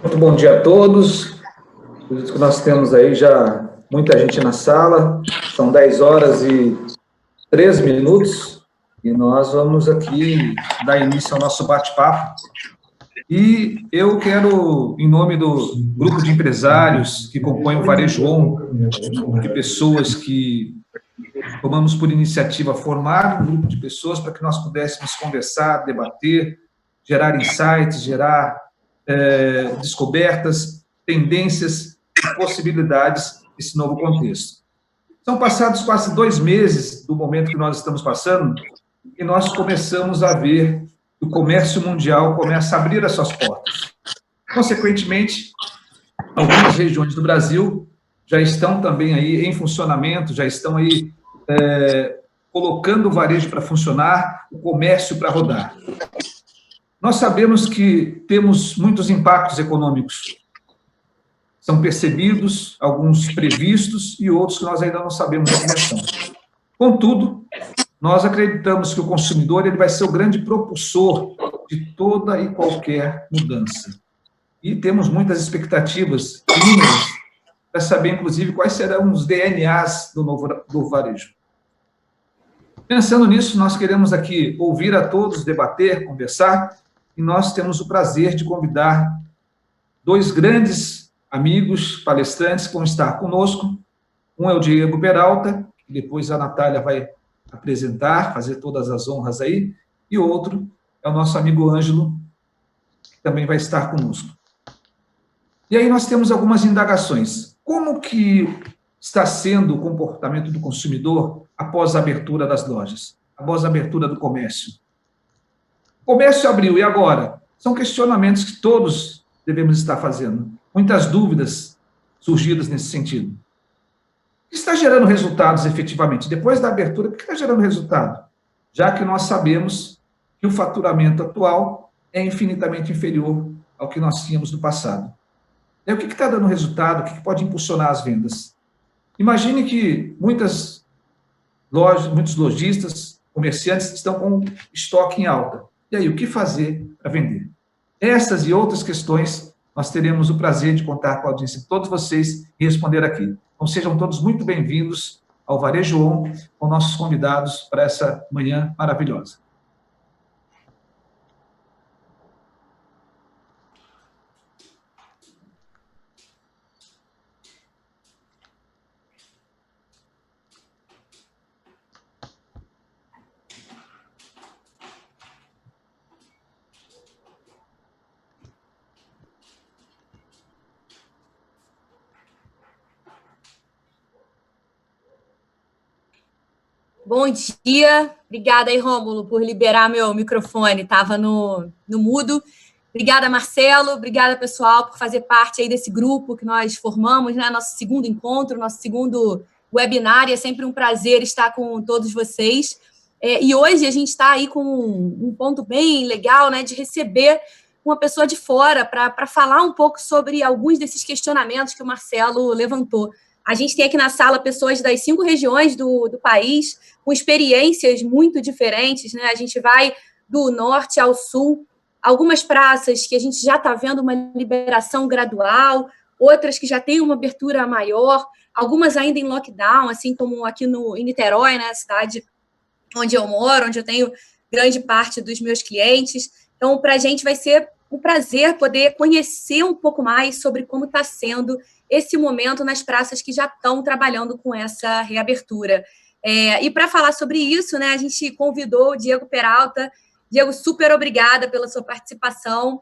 Muito bom dia a todos. Nós temos aí já muita gente na sala, são 10h03 e nós vamos aqui dar início ao nosso bate-papo. E eu quero, em nome do grupo de empresários que compõe o Varejo On, de pessoas que tomamos por iniciativa formar um grupo de pessoas para que nós pudéssemos conversar, debater, gerar insights, gerar descobertas, tendências e possibilidades desse novo contexto. São passados quase 2 meses do momento que nós estamos passando e nós começamos a ver que o comércio mundial começa a abrir as suas portas. Consequentemente, algumas regiões do Brasil já estão também aí em funcionamento, já estão aí colocando o varejo para funcionar, o comércio para rodar. Nós sabemos que temos muitos impactos econômicos. São percebidos, alguns previstos e outros que nós ainda não sabemos a dimensão. Contudo, nós acreditamos que o consumidor ele vai ser o grande propulsor de toda e qualquer mudança. E temos muitas expectativas mínimas para saber, inclusive, quais serão os DNAs do varejo. Pensando nisso, nós queremos aqui ouvir a todos, debater, conversar, e nós temos o prazer de convidar 2 grandes amigos, palestrantes, que vão estar conosco. Um é o Diego Peralta, que depois a Natália vai apresentar, fazer todas as honras aí, e outro é o nosso amigo Ângelo, que também vai estar conosco. E aí nós temos algumas indagações. Como que está sendo o comportamento do consumidor após a abertura das lojas, após a abertura do comércio? O comércio abriu, e agora? São questionamentos que todos devemos estar fazendo. Muitas dúvidas surgidas nesse sentido. O que está gerando resultados efetivamente? Depois da abertura, o que está gerando resultado? Já que nós sabemos que o faturamento atual é infinitamente inferior ao que nós tínhamos no passado. E aí, o que está dando resultado? O que pode impulsionar as vendas? Imagine que muitas lojas, muitos lojistas, comerciantes estão com estoque em alta. E aí, o que fazer para vender? Essas e outras questões, nós teremos o prazer de contar com a audiência de todos vocês e responder aqui. Então, sejam todos muito bem-vindos ao Varejo On, com nossos convidados para essa manhã maravilhosa. Bom dia, obrigada aí, Rômulo, por liberar meu microfone, estava no mudo. Obrigada, Marcelo, obrigada, pessoal, por fazer parte aí desse grupo que nós formamos, né? Nosso segundo encontro, nosso segundo webinar, e é sempre um prazer estar com todos vocês. E hoje a gente está aí com um ponto bem legal, né, de receber uma pessoa de fora para falar um pouco sobre alguns desses questionamentos que o Marcelo levantou. A gente tem aqui na sala pessoas das 5 regiões do país, com experiências muito diferentes, né? A gente vai do norte ao sul, algumas praças que a gente já está vendo uma liberação gradual, outras que já têm uma abertura maior, algumas ainda em lockdown, assim como aqui em Niterói, né, a cidade onde eu moro, onde eu tenho grande parte dos meus clientes. Então, para a gente vai ser um prazer poder conhecer um pouco mais sobre como está sendo esse momento nas praças que já estão trabalhando com essa reabertura. E para falar sobre isso, né, a gente convidou o Diego Peralta. Diego, super obrigada pela sua participação.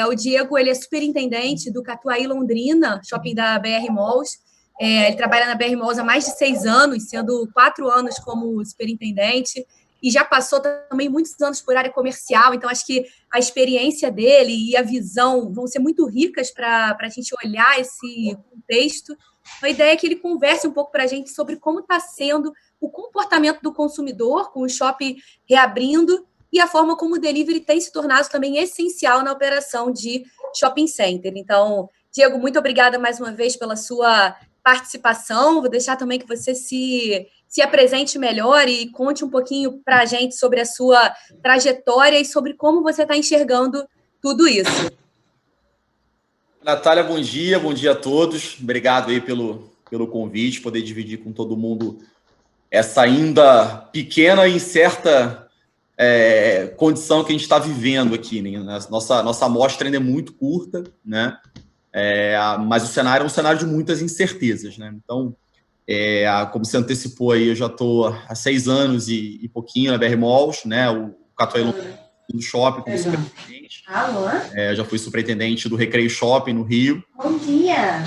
O Diego, ele é superintendente do Catuaí Londrina, shopping da BR Malls. Ele trabalha na BR Malls há mais de 6 anos, sendo 4 anos como superintendente, e já passou também muitos anos por área comercial, então acho que a experiência dele e a visão vão ser muito ricas para a gente olhar esse contexto. A ideia é que ele converse um pouco para a gente sobre como está sendo o comportamento do consumidor com o shopping reabrindo e a forma como o delivery tem se tornado também essencial na operação de shopping center. Então, Diego, muito obrigada mais uma vez pela sua participação. Vou deixar também que você se apresente melhor e conte um pouquinho para a gente sobre a sua trajetória e sobre como você está enxergando tudo isso. Natália, bom dia a todos. Obrigado aí pelo convite, poder dividir com todo mundo essa ainda pequena e incerta condição que a gente está vivendo aqui, né? Nossa amostra ainda é muito curta, né? Mas o cenário é um cenário de muitas incertezas, né? Então, como você antecipou aí, eu já estou há 6 anos e pouquinho na BR Malls, né? O Catuai do shopping como superintendente. Já fui superintendente do Recreio Shopping no Rio. Bom dia!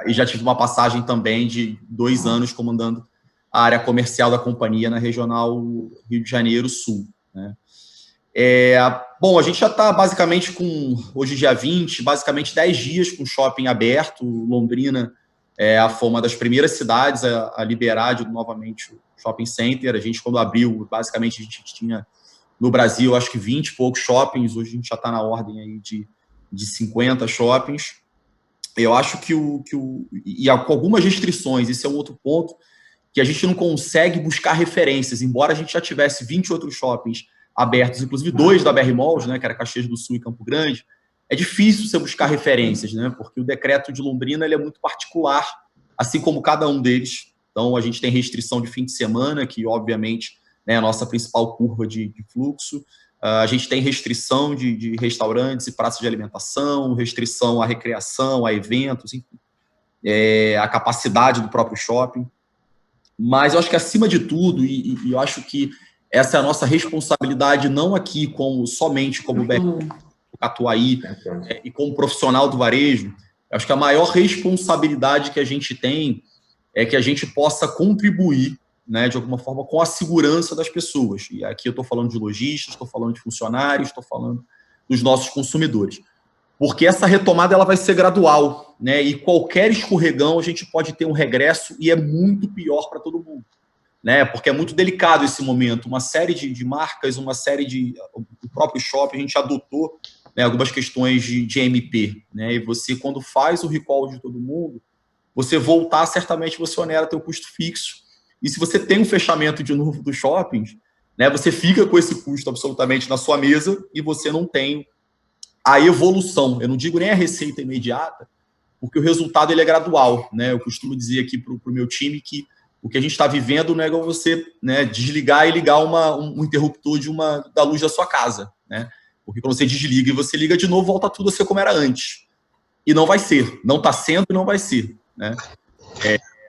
E já tive uma passagem também de 2 anos comandando a área comercial da companhia na regional Rio de Janeiro Sul, né? Bom, a gente já está basicamente hoje dia 20, basicamente 10 dias com o shopping aberto. Londrina foi uma das primeiras cidades a liberar novamente o shopping center. A gente, quando abriu, basicamente a gente tinha no Brasil, acho que 20 e poucos shoppings. Hoje a gente já está na ordem aí de 50 shoppings. Eu acho que com algumas restrições, esse é um outro ponto, que a gente não consegue buscar referências, embora a gente já tivesse 20 outros shoppings abertos, inclusive 2 da BR Malls, né, que era Caxias do Sul e Campo Grande. É difícil você buscar referências, né, porque o decreto de Londrina ele é muito particular, assim como cada um deles. Então, a gente tem restrição de fim de semana, que, obviamente, né, a nossa principal curva de fluxo. A gente tem restrição de restaurantes e praças de alimentação, restrição à recreação, a eventos, enfim, a capacidade do próprio shopping. Mas eu acho que, acima de tudo, e eu acho que essa é a nossa responsabilidade, não aqui somente como Catuai e como profissional do varejo. Eu acho que a maior responsabilidade que a gente tem é que a gente possa contribuir, né, de alguma forma, com a segurança das pessoas. E aqui eu estou falando de lojistas, estou falando de funcionários, estou falando dos nossos consumidores. Porque essa retomada ela vai ser gradual, né? E qualquer escorregão a gente pode ter um regresso e é muito pior para todo mundo, né? Porque é muito delicado esse momento. Uma série de marcas, o próprio shopping, a gente adotou, né, algumas questões de MP, né? E você, quando faz o recall de todo mundo, você voltar, certamente você onera teu custo fixo. E se você tem um fechamento de novo dos shoppings, né, você fica com esse custo absolutamente na sua mesa e você não tem a evolução. Eu não digo nem a receita imediata, porque o resultado ele é gradual, né? Eu costumo dizer aqui para o meu time que o que a gente está vivendo não é igual você, né, desligar e ligar um interruptor da luz da sua casa, né? Porque quando você desliga e você liga de novo, volta tudo a ser como era antes. E não vai ser. Não está sendo e não vai ser, né?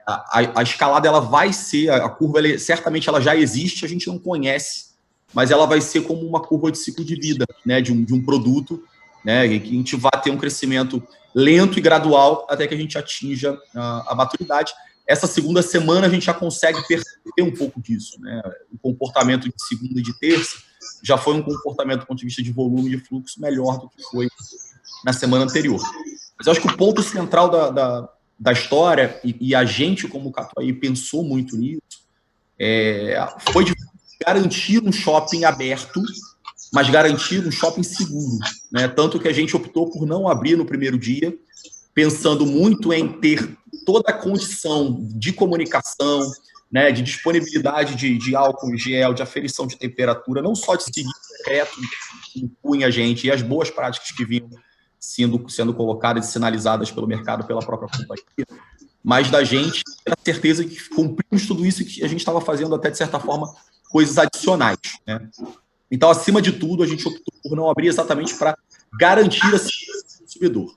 A escalada ela vai ser, a curva certamente ela já existe, a gente não conhece, mas ela vai ser como uma curva de ciclo de vida, né, de um produto, né, que a gente vai ter um crescimento lento e gradual até que a gente atinja a maturidade. Essa segunda semana a gente já consegue perceber um pouco disso, né? O comportamento de segunda e de terça já foi um comportamento do ponto de vista de volume de fluxo melhor do que foi na semana anterior. Mas eu acho que o ponto central da história, e a gente, como Catuai, pensou muito nisso, foi de garantir um shopping aberto, mas garantir um shopping seguro, né? Tanto que a gente optou por não abrir no primeiro dia, pensando muito em ter toda a condição de comunicação, né, de disponibilidade de álcool em gel, de aferição de temperatura, não só de seguir o decreto que impunha a gente e as boas práticas que vinham sendo colocadas e sinalizadas pelo mercado, pela própria companhia, mas da gente ter a certeza que cumprimos tudo isso e que a gente estava fazendo até, de certa forma, coisas adicionais, né? Então, acima de tudo, a gente optou por não abrir exatamente para garantir a segurança do consumidor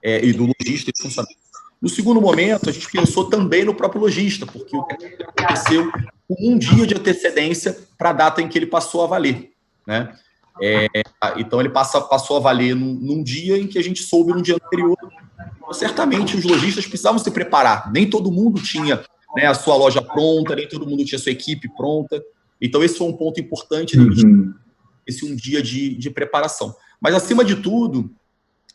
e do lojista e do funcionário. No segundo momento, a gente pensou também no próprio lojista, porque o que aconteceu com um dia de antecedência para a data em que ele passou a valer, né? Então, ele passou a valer num dia em que a gente soube no dia anterior. Então, certamente, os lojistas precisavam se preparar. Nem todo mundo tinha, né, a sua loja pronta, nem todo mundo tinha a sua equipe pronta. Então, esse foi um ponto importante, esse um dia de preparação. Mas, acima de tudo,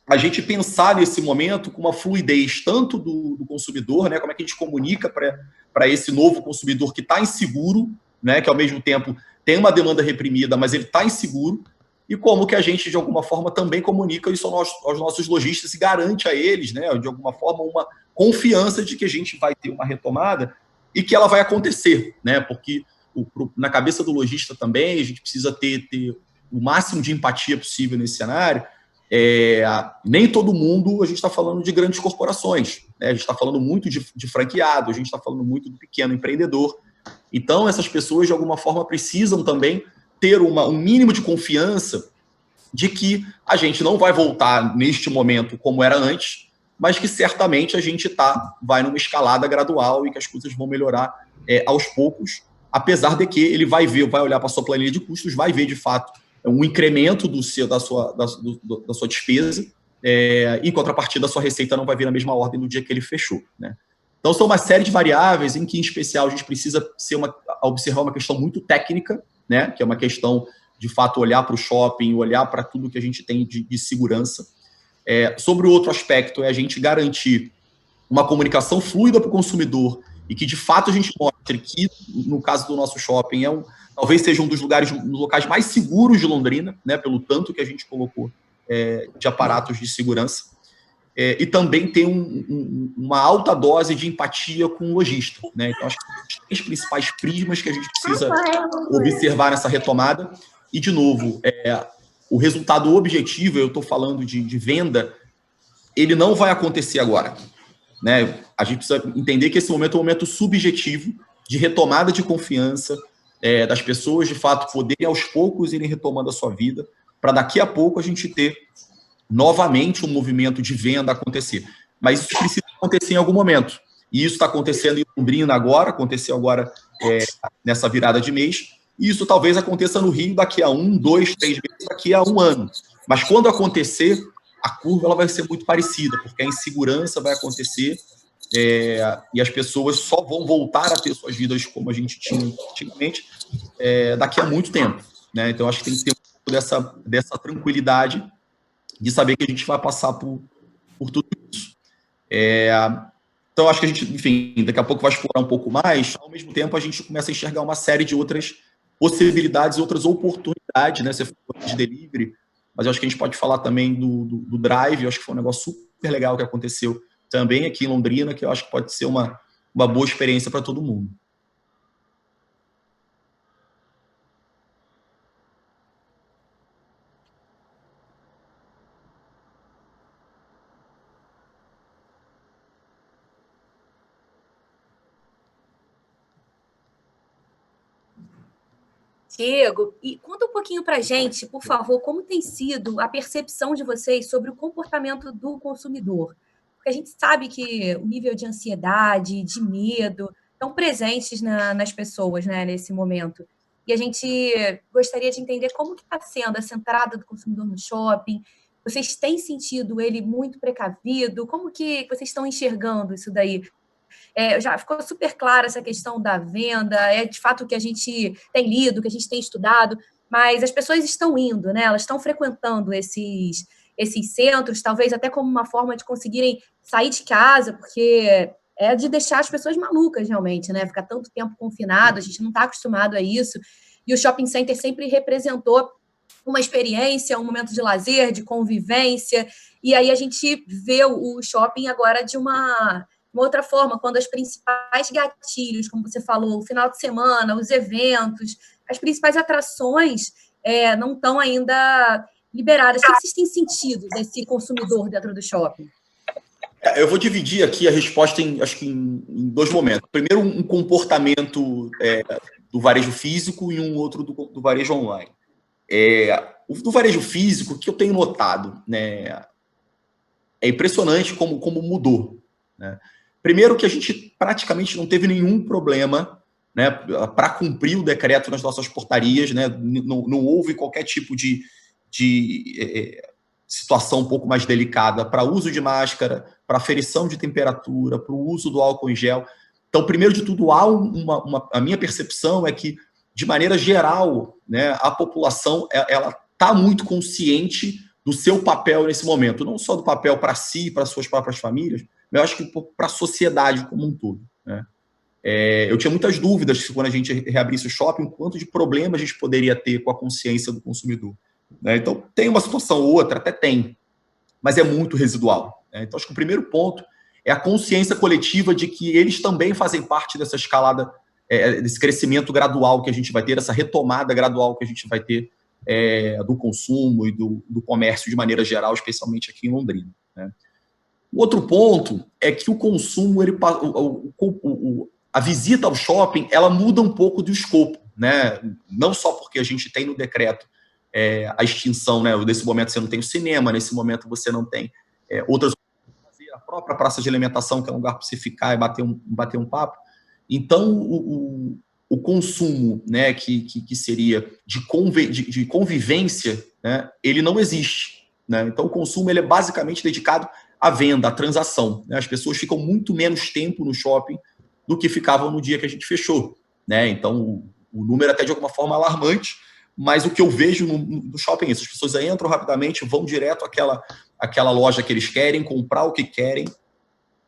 a gente pensar nesse momento com uma fluidez tanto do consumidor, né, como é que a gente comunica para esse novo consumidor que está inseguro, né, que ao mesmo tempo tem uma demanda reprimida, mas ele está inseguro, e como que a gente, de alguma forma, também comunica isso aos nossos lojistas e garante a eles, né, de alguma forma, uma confiança de que a gente vai ter uma retomada e que ela vai acontecer, né, porque na cabeça do lojista também a gente precisa ter o máximo de empatia possível nesse cenário, Nem todo mundo, a gente está falando de grandes corporações, né? A gente está falando muito de franqueado, a gente está falando muito do pequeno empreendedor. Então, essas pessoas, de alguma forma, precisam também ter um mínimo de confiança de que a gente não vai voltar neste momento como era antes, mas que certamente a gente vai numa escalada gradual e que as coisas vão melhorar aos poucos, apesar de que ele vai olhar para a sua planilha de custos, vai ver, de fato, um incremento da sua despesa, em contrapartida, a sua receita não vai vir na mesma ordem no dia que ele fechou, né? Então, são uma série de variáveis em que, em especial, a gente precisa observar uma questão muito técnica, né? Que é uma questão, de fato, olhar para o shopping, olhar para tudo que a gente tem de segurança. Sobre o outro aspecto, é a gente garantir uma comunicação fluida para o consumidor e que, de fato, a gente mostre que, no caso do nosso shopping, talvez seja um dos locais mais seguros de Londrina, né, pelo tanto que a gente colocou de aparatos de segurança, e também ter uma alta dose de empatia com o lojista, né? Então, acho que são os 3 principais prismas que a gente precisa observar nessa retomada. E, de novo, o resultado objetivo, eu estou falando de venda, ele não vai acontecer agora, né? A gente precisa entender que esse momento é um momento subjetivo de retomada de confiança, das pessoas, de fato, poderem aos poucos irem retomando a sua vida, para daqui a pouco a gente ter novamente um movimento de venda acontecer. Mas isso precisa acontecer em algum momento. E isso está acontecendo em Londrina agora, aconteceu agora nessa virada de mês, e isso talvez aconteça no Rio daqui a 1, 2, 3 meses, daqui a 1 ano. Mas quando acontecer, a curva ela vai ser muito parecida, porque a insegurança vai acontecer, e as pessoas só vão voltar a ter suas vidas como a gente tinha antigamente daqui a muito tempo, né? Então, acho que tem que ter um pouco dessa tranquilidade de saber que a gente vai passar por tudo isso. Então, acho que a gente, enfim, daqui a pouco vai explorar um pouco mais, ao mesmo tempo a gente começa a enxergar uma série de outras possibilidades, outras oportunidades, né? Você falou de delivery, mas eu acho que a gente pode falar também do Drive, eu acho que foi um negócio super legal que aconteceu também aqui em Londrina, que eu acho que pode ser uma boa experiência para todo mundo. Diego, e conta um pouquinho para a gente, por favor, como tem sido a percepção de vocês sobre o comportamento do consumidor. Porque a gente sabe que o nível de ansiedade, de medo, estão presentes nas pessoas, né, nesse momento. E a gente gostaria de entender como que está sendo essa entrada do consumidor no shopping. Vocês têm sentido ele muito precavido? Como que vocês estão enxergando isso daí? Já ficou super clara essa questão da venda, de fato o que a gente tem lido, que a gente tem estudado, mas as pessoas estão indo, né? Elas estão frequentando esses centros, talvez até como uma forma de conseguirem sair de casa, porque é de deixar as pessoas malucas, realmente, né? Ficar tanto tempo confinado, a gente não está acostumado a isso, e o shopping center sempre representou uma experiência, um momento de lazer, de convivência, e aí a gente vê o shopping agora de uma outra forma, quando as principais gatilhos, como você falou, o final de semana, os eventos, as principais atrações não estão ainda liberadas. O que vocês têm sentido desse consumidor dentro do shopping? Eu vou dividir aqui a resposta acho que em 2 momentos. Primeiro, um comportamento do varejo físico e um outro do varejo online. Do varejo físico, o que eu tenho notado, né, é impressionante como mudou, né? Primeiro que a gente praticamente não teve nenhum problema, né, para cumprir o decreto nas nossas portarias, né? Não houve qualquer tipo de situação um pouco mais delicada para uso de máscara, para aferição de temperatura, para o uso do álcool em gel. Então, primeiro de tudo, a minha percepção é que, de maneira geral, né, a população ela está muito consciente do seu papel nesse momento, não só do papel para si, para suas próprias famílias, mas eu acho que para a sociedade como um todo, né? Eu tinha muitas dúvidas quando a gente reabrisse o shopping, quanto de problema a gente poderia ter com a consciência do consumidor, né? Então, tem uma situação ou outra, até tem, mas é muito residual, né? Então, acho que o primeiro ponto é a consciência coletiva de que eles também fazem parte dessa escalada, desse crescimento gradual que a gente vai ter, essa retomada gradual que a gente vai ter do consumo e do comércio de maneira geral, especialmente aqui em Londrina, né? O outro ponto é que o consumo, a visita ao shopping, ela muda um pouco do escopo, né? Não só porque a gente tem no decreto a extinção, né? Nesse momento você não tem o cinema, nesse momento você não tem outras coisas, a própria praça de alimentação, que é um lugar para você ficar e bater um papo. Então, o consumo, né, que seria de convivência, né, ele não existe, né? Então, o consumo ele é basicamente dedicado à venda, à transação, né? As pessoas ficam muito menos tempo no shopping do que ficavam no dia que a gente fechou, né? Então, o número até de alguma forma alarmante, mas o que eu vejo no shopping é isso: as pessoas entram rapidamente, vão direto àquela loja que eles querem, comprar o que querem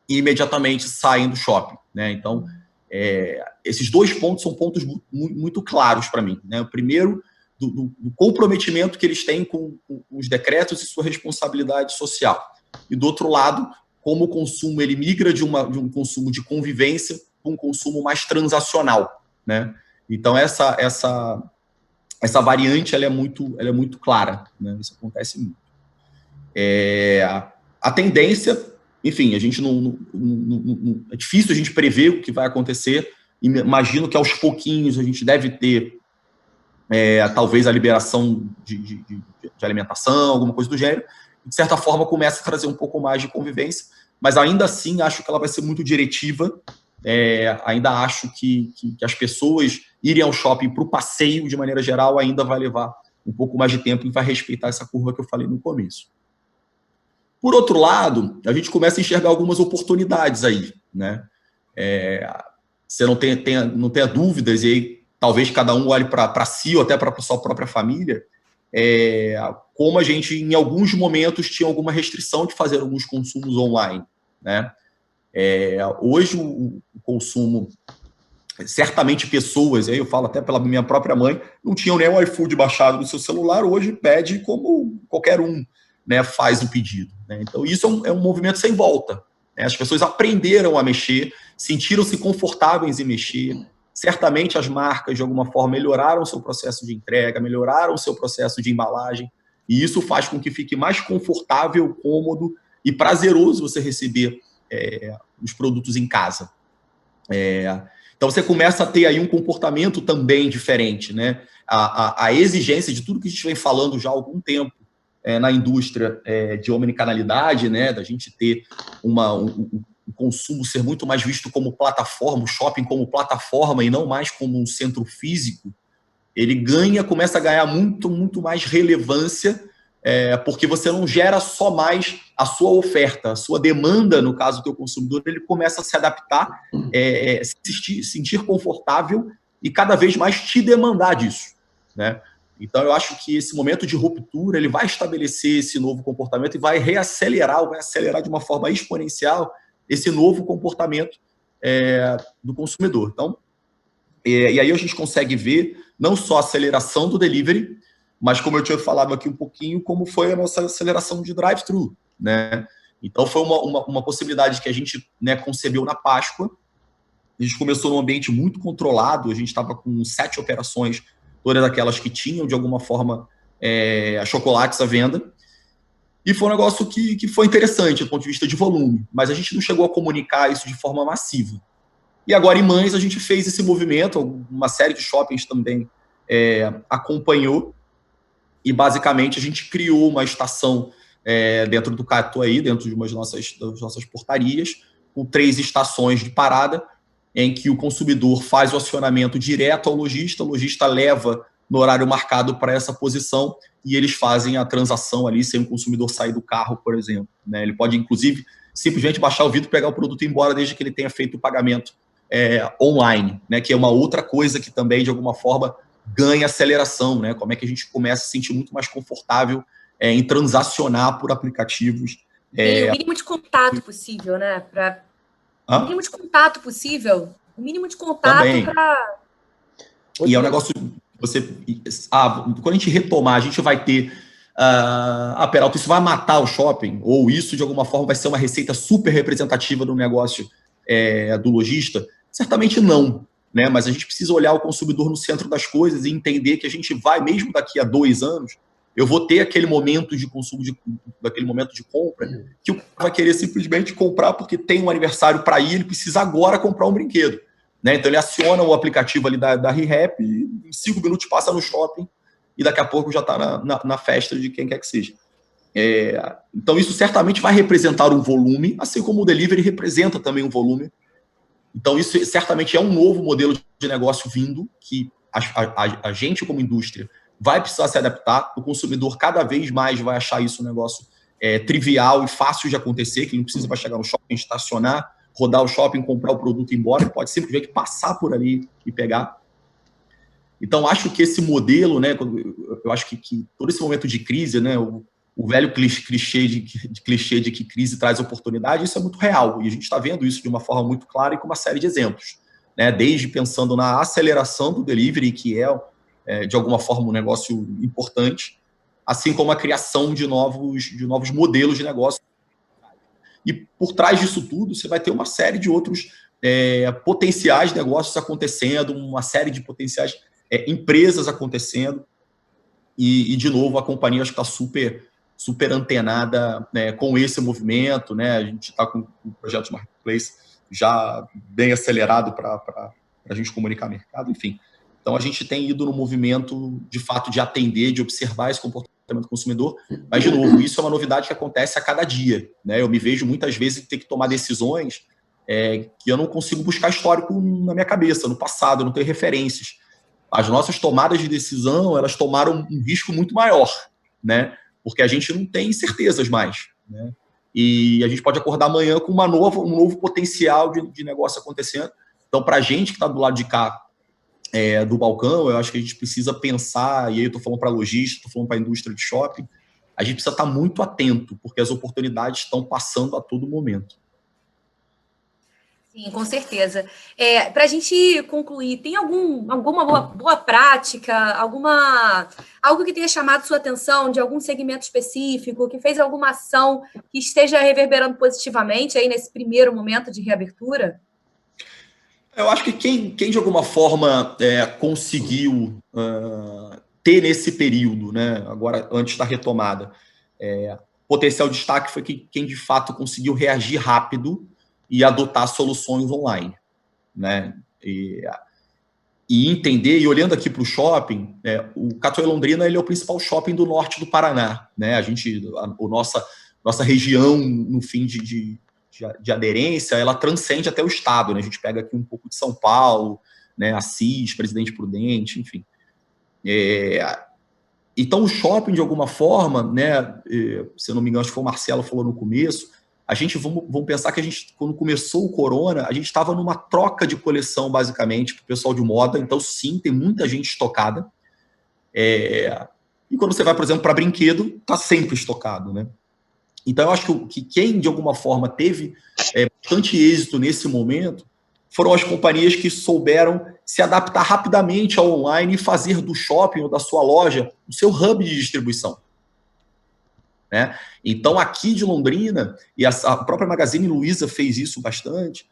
e imediatamente saem do shopping, né? Então, esses dois pontos são pontos muito claros para mim, né? O primeiro, do comprometimento que eles têm com os decretos e sua responsabilidade social. E do outro lado, como o consumo ele migra de um consumo de convivência para um consumo mais transacional, né? Então, essa variante ela é muito clara, né? Isso acontece muito. A tendência, enfim, a gente é difícil a gente prever o que vai acontecer. Imagino que aos pouquinhos a gente deve ter talvez a liberação de alimentação, alguma coisa do gênero. De certa forma, começa a trazer um pouco mais de convivência, mas ainda assim acho que ela vai ser muito diretiva. Ainda acho que as pessoas irem ao shopping para o passeio, de maneira geral, ainda vai levar um pouco mais de tempo e vai respeitar essa curva que eu falei no começo. Por outro lado, a gente começa a enxergar algumas oportunidades aí, né? Você não tenha dúvidas, e aí talvez cada um olhe para si ou até para a sua própria família, como a gente, em alguns momentos, tinha alguma restrição de fazer alguns consumos online, né? Hoje, o consumo, certamente pessoas, aí eu falo até pela minha própria mãe, não tinham nem o iFood baixado no seu celular, hoje pede como qualquer um, né, faz o pedido, né? Então, isso é um movimento sem volta, né? As pessoas aprenderam a mexer, sentiram-se confortáveis em mexer. Certamente as marcas, de alguma forma, melhoraram o seu processo de entrega, melhoraram o seu processo de embalagem, e isso faz com que fique mais confortável, cômodo e prazeroso você receber os produtos em casa. Então, você começa a ter aí um comportamento também diferente, né? A exigência de tudo que a gente vem falando já há algum tempo na indústria de omnicanalidade, né? Da gente ter o consumo ser muito mais visto como plataforma, o shopping como plataforma e não mais como um centro físico, ele começa a ganhar muito, muito mais relevância, porque você não gera só mais a sua oferta, a sua demanda, no caso do teu consumidor, ele começa a se adaptar, se sentir confortável e cada vez mais te demandar disso, né? Então, eu acho que esse momento de ruptura, ele vai estabelecer esse novo comportamento e vai acelerar de uma forma exponencial esse novo comportamento do consumidor. Então, e aí a gente consegue ver não só a aceleração do delivery, mas, como eu tinha falado aqui um pouquinho, como foi a nossa aceleração de drive-thru, né? Então, foi uma possibilidade que a gente, né, concebeu na Páscoa. A gente começou num ambiente muito controlado, a gente estava com 7 operações, todas aquelas que tinham, de alguma forma, chocolates à venda. E foi um negócio que foi interessante do ponto de vista de volume, mas a gente não chegou a comunicar isso de forma massiva. E agora, em Mães, a gente fez esse movimento, uma série de shoppings também acompanhou, e basicamente a gente criou uma estação dentro do Catuaí, dentro de uma das nossas portarias, com 3 estações de parada, em que o consumidor faz o acionamento direto ao lojista, o lojista leva no horário marcado para essa posição e eles fazem a transação ali sem o consumidor sair do carro, por exemplo, né? Ele pode, inclusive, simplesmente baixar o vidro, pegar o produto e ir embora desde que ele tenha feito o pagamento online, né? Que é uma outra coisa que também, de alguma forma, ganha aceleração, né? Como é que a gente começa a se sentir muito mais confortável em transacionar por aplicativos. E o mínimo de contato possível, né? O mínimo de contato possível. O mínimo de contato para... E é um negócio... quando a gente retomar, a gente vai ter... Peralta, isso vai matar o shopping? Ou isso, de alguma forma, vai ser uma receita super representativa do negócio do lojista? Certamente não. né? Mas a gente precisa olhar o consumidor no centro das coisas e entender que a gente vai, mesmo daqui a 2 anos, eu vou ter aquele momento de consumo, daquele momento de compra, que o cara vai querer simplesmente comprar porque tem um aniversário para ir, ele precisa agora comprar um brinquedo, né? Então ele aciona o aplicativo ali da ReHap e em 5 minutos passa no shopping e daqui a pouco já está na festa de quem quer que seja. Então isso certamente vai representar um volume, assim como o delivery representa também um volume. Então isso certamente é um novo modelo de negócio vindo, que a gente como indústria vai precisar se adaptar, o consumidor cada vez mais vai achar isso um negócio trivial e fácil de acontecer, que ele não precisa chegar no shopping, estacionar, rodar o shopping, comprar o produto e ir embora, ele pode simplesmente passar por ali e pegar. Então, acho que esse modelo, né, eu acho que todo esse momento de crise, né, o velho clichê de que crise traz oportunidade, isso é muito real, e a gente está vendo isso de uma forma muito clara e com uma série de exemplos, né, desde pensando na aceleração do delivery, que de alguma forma um negócio importante, assim como a criação de novos modelos de negócio. E por trás disso tudo, você vai ter uma série de outros potenciais negócios acontecendo, uma série de potenciais empresas acontecendo, e de novo, a companhia acho que está super antenada, né, com esse movimento, né? A gente está com o projeto de Marketplace já bem acelerado para a gente comunicar mercado, enfim. Então, a gente tem ido no movimento, de fato, de atender, de observar esse comportamento do consumidor, mas, de novo, isso é uma novidade que acontece a cada dia, né? Eu me vejo muitas vezes ter que tomar decisões que eu não consigo buscar histórico na minha cabeça, no passado, eu não tenho referências. As nossas tomadas de decisão, elas tomaram um risco muito maior, né? Porque a gente não tem certezas mais, né? E a gente pode acordar amanhã com um novo potencial de negócio acontecendo. Então, para a gente que está do lado de cá do balcão, eu acho que a gente precisa pensar, e aí eu estou falando para a logística, estou falando para a indústria de shopping, a gente precisa estar muito atento, porque as oportunidades estão passando a todo momento. Sim, com certeza. Para a gente concluir, tem alguma boa prática, algo que tenha chamado sua atenção de algum segmento específico, que fez alguma ação que esteja reverberando positivamente aí nesse primeiro momento de reabertura? Eu acho que quem de alguma forma conseguiu ter nesse período, né, agora antes da retomada, potencial destaque foi quem de fato conseguiu reagir rápido e adotar soluções online, né? E entender, e olhando aqui para o shopping, o Catuai Londrina ele é o principal shopping do norte do Paraná, né? Nossa região, no fim de aderência, ela transcende até o estado, né? A gente pega aqui um pouco de São Paulo, né? Assis, Presidente Prudente, enfim. Então, o shopping, de alguma forma, né? Se eu não me engano, acho que foi o Marcelo que falou no começo, vamos pensar que quando começou o corona, a gente estava numa troca de coleção, basicamente, para o pessoal de moda. Então, sim, tem muita gente estocada. E quando você vai, por exemplo, para brinquedo, está sempre estocado, né? Então, eu acho que quem, de alguma forma, teve bastante êxito nesse momento foram as companhias que souberam se adaptar rapidamente ao online e fazer do shopping ou da sua loja o seu hub de distribuição. Né? Então, aqui de Londrina, e a própria Magazine Luiza fez isso bastante,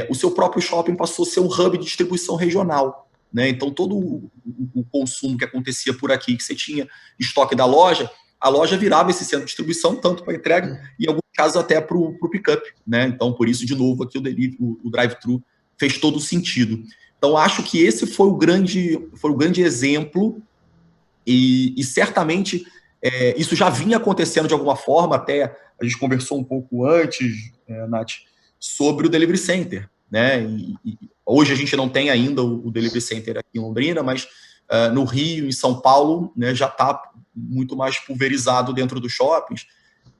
o seu próprio shopping passou a ser um hub de distribuição regional. Né? Então, todo o consumo que acontecia por aqui, que você tinha estoque da loja, a loja virava esse centro de distribuição, tanto para entrega, e em alguns casos até para o pick-up. Né? Então, por isso, de novo, aqui o drive-thru fez todo sentido. Então, acho que esse foi o grande exemplo, e certamente isso já vinha acontecendo de alguma forma, até a gente conversou um pouco antes, Nath, sobre o Delivery Center. Né? E hoje a gente não tem ainda o Delivery Center aqui em Londrina, mas no Rio, em São Paulo, né, já está muito mais pulverizado dentro dos shoppings.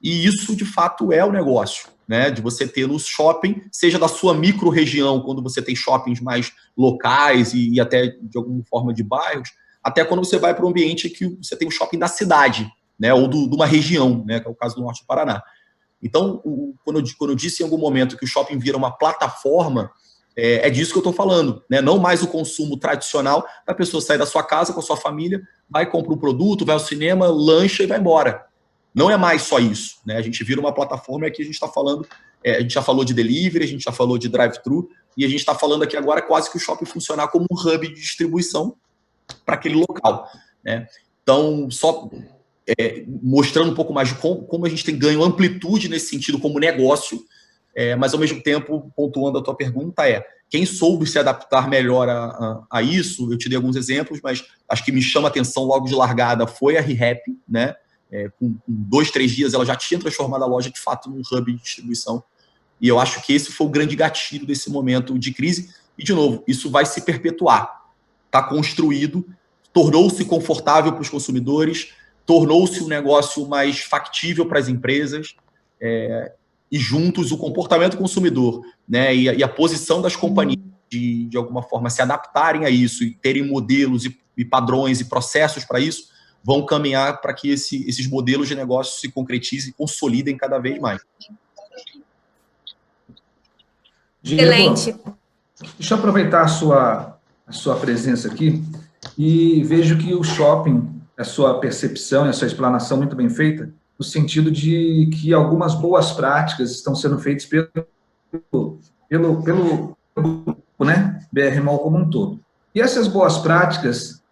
E isso, de fato, é o negócio, né? De você ter no shopping, seja da sua micro-região, quando você tem shoppings mais locais e até de alguma forma de bairros, até quando você vai para um ambiente que você tem o shopping da cidade, né? Ou de uma região, né? Que é o caso do norte do Paraná. Então, quando eu disse em algum momento que o shopping vira uma plataforma, é disso que eu estou falando, né? Não mais o consumo tradicional da pessoa sair da sua casa com a sua família, vai comprar um produto, vai ao cinema, lancha e vai embora. Não é mais só isso, né? A gente vira uma plataforma e aqui a gente está falando, a gente já falou de delivery, a gente já falou de drive-thru, e a gente está falando aqui agora quase que o shopping funcionar como um hub de distribuição para aquele local, né? Então, só mostrando um pouco mais de como a gente tem ganho amplitude nesse sentido como negócio, mas ao mesmo tempo, pontuando a tua pergunta, quem soube se adaptar melhor a isso, eu te dei alguns exemplos, mas acho que me chama a atenção logo de largada foi a ReHap, né? Com 2, 3 dias ela já tinha transformado a loja de fato num hub de distribuição, e eu acho que esse foi o grande gatilho desse momento de crise, e de novo, isso vai se perpetuar, está construído, tornou-se confortável para os consumidores, tornou-se um negócio mais factível para as empresas, e juntos o comportamento do consumidor, né, e a posição das companhias de alguma forma se adaptarem a isso e terem modelos e padrões e processos para isso, vão caminhar para que esses modelos de negócio se concretizem e consolidem cada vez mais. Excelente. Diego, deixa eu aproveitar a sua presença aqui e vejo que o shopping, a sua percepção e a sua explanação muito bem feita, no sentido de que algumas boas práticas estão sendo feitas pelo grupo, né, BR Mall como um todo. E essas boas práticas,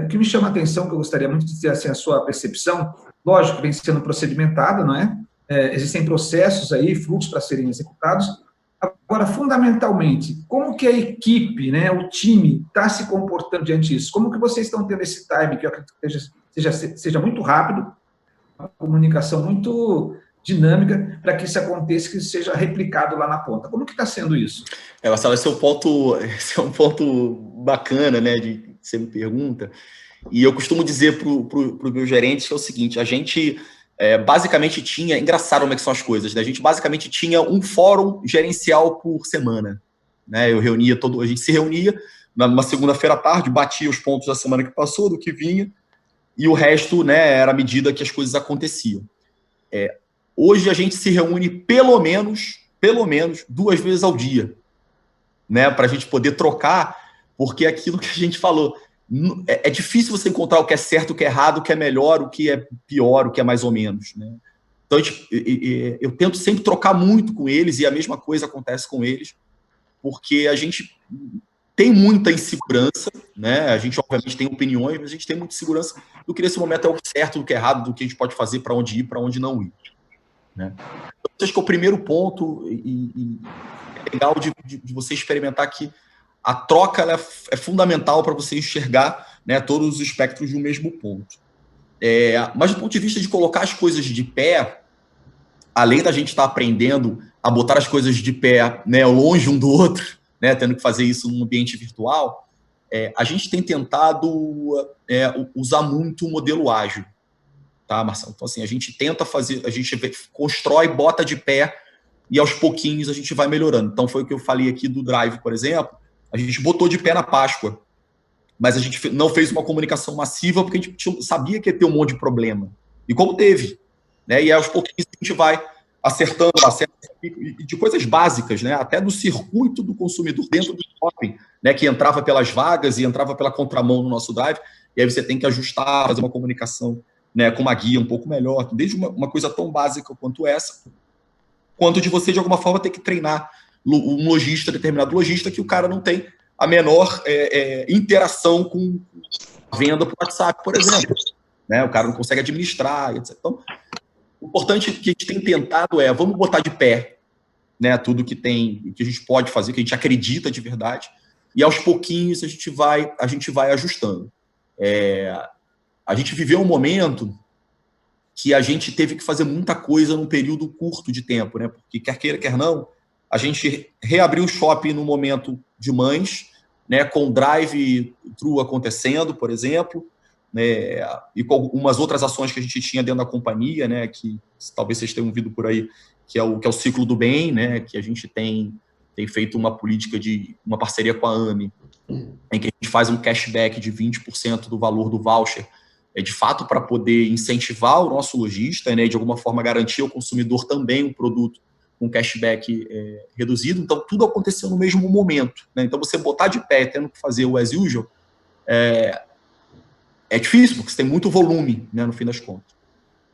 o que me chama a atenção, que eu gostaria muito de dizer assim, a sua percepção, lógico que vem sendo procedimentada, não é? Existem processos aí, fluxos para serem executados. Agora, fundamentalmente, como que a equipe, né, o time, está se comportando diante disso? Como que vocês estão tendo esse time, que eu acredito que seja muito rápido, uma comunicação muito dinâmica, para que isso aconteça, que isso seja replicado lá na ponta? Como que está sendo isso? Marcelo, esse é um ponto bacana, né, de você me pergunta, e eu costumo dizer para o meu gerente que é o seguinte, a gente... basicamente tinha, engraçado como é que são as coisas, né? A gente basicamente tinha um fórum gerencial por semana, né? A gente se reunia numa segunda-feira à tarde, batia os pontos da semana que passou, do que vinha, e o resto, né, era à medida que as coisas aconteciam. Hoje a gente se reúne pelo menos 2 vezes ao dia, né? Para a gente poder trocar, porque é aquilo que a gente falou, é difícil você encontrar o que é certo, o que é errado, o que é melhor, o que é pior, o que é mais ou menos, né? Então, eu tento sempre trocar muito com eles, e a mesma coisa acontece com eles, porque a gente tem muita insegurança, né? A gente, obviamente, tem opiniões, mas a gente tem muita insegurança do que nesse momento é o certo, do que é errado, do que a gente pode fazer, para onde ir, para onde não ir, né? Então, acho que é o primeiro ponto, e é legal de você experimentar que a troca ela é fundamental para você enxergar, né, todos os espectros de um mesmo ponto. Mas do ponto de vista de colocar as coisas de pé, além da gente estar aprendendo a botar as coisas de pé, né, longe um do outro, né, tendo que fazer isso num ambiente virtual, a gente tem tentado usar muito o modelo ágil, tá, Marcelo? Então, assim, a gente tenta fazer, a gente constrói, bota de pé, e aos pouquinhos a gente vai melhorando. Então, foi o que eu falei aqui do Drive, por exemplo. A gente botou de pé na Páscoa, mas a gente não fez uma comunicação massiva porque a gente sabia que ia ter um monte de problema. E como teve, né? E aos pouquinhos a gente vai acertando e de coisas básicas, né? Até do circuito do consumidor dentro do shopping, né? Que entrava pelas vagas e entrava pela contramão no nosso Drive, e aí você tem que ajustar, fazer uma comunicação, né, com uma guia um pouco melhor, desde uma coisa tão básica quanto essa, quanto de você, de alguma forma, ter que treinar um lojista, determinado lojista, que o cara não tem a menor interação com a venda por WhatsApp, por exemplo, né? O cara não consegue administrar, etc. Então, o importante que a gente tem tentado vamos botar de pé, né, tudo que a gente pode fazer, que a gente acredita de verdade, e aos pouquinhos a gente vai ajustando. A gente viveu um momento que a gente teve que fazer muita coisa num período curto de tempo, né? Porque quer queira, quer não, a gente reabriu o shopping no momento de Mães, né? Com o drive-thru acontecendo, por exemplo, né? E com algumas outras ações que a gente tinha dentro da companhia, né? Que talvez vocês tenham ouvido por aí, que é o ciclo do bem, né? Que a gente tem feito uma política de uma parceria com a AME, em que a gente faz um cashback de 20% do valor do voucher, de fato para poder incentivar o nosso lojista, né, de alguma forma garantir ao consumidor também um produto com cashback reduzido. Então, tudo aconteceu no mesmo momento, né? Então, você botar de pé tendo que fazer o as usual é difícil, porque você tem muito volume, né, no fim das contas.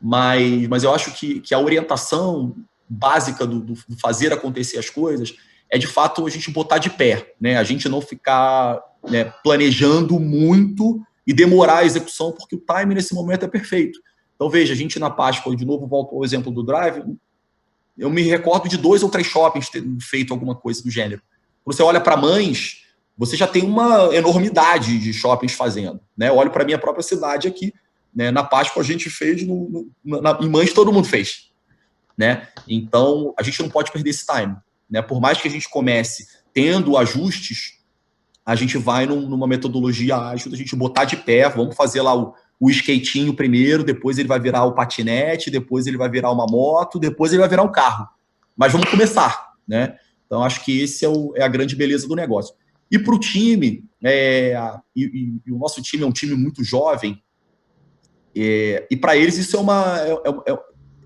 Mas eu acho que a orientação básica do fazer acontecer as coisas é de fato a gente botar de pé, né? A gente não ficar, né, planejando muito e demorar a execução, porque o time nesse momento é perfeito. Então, veja, a gente na Páscoa, de novo, volto ao exemplo do Drive, eu me recordo de 2 ou 3 shoppings tendo feito alguma coisa do gênero. Quando você olha para Mães, você já tem uma enormidade de shoppings fazendo, né? Eu olho para a minha própria cidade aqui, né? Na Páscoa a gente fez, em Mães todo mundo fez, né? Então, a gente não pode perder esse time, né? Por mais que a gente comece tendo ajustes, a gente vai numa metodologia ágil, a gente botar de pé, vamos fazer lá o skatinho primeiro, depois ele vai virar o patinete, depois ele vai virar uma moto, depois ele vai virar um carro. Mas vamos começar, né? Então, acho que esse é a grande beleza do negócio. E para o time, e o nosso time é um time muito jovem, e para eles isso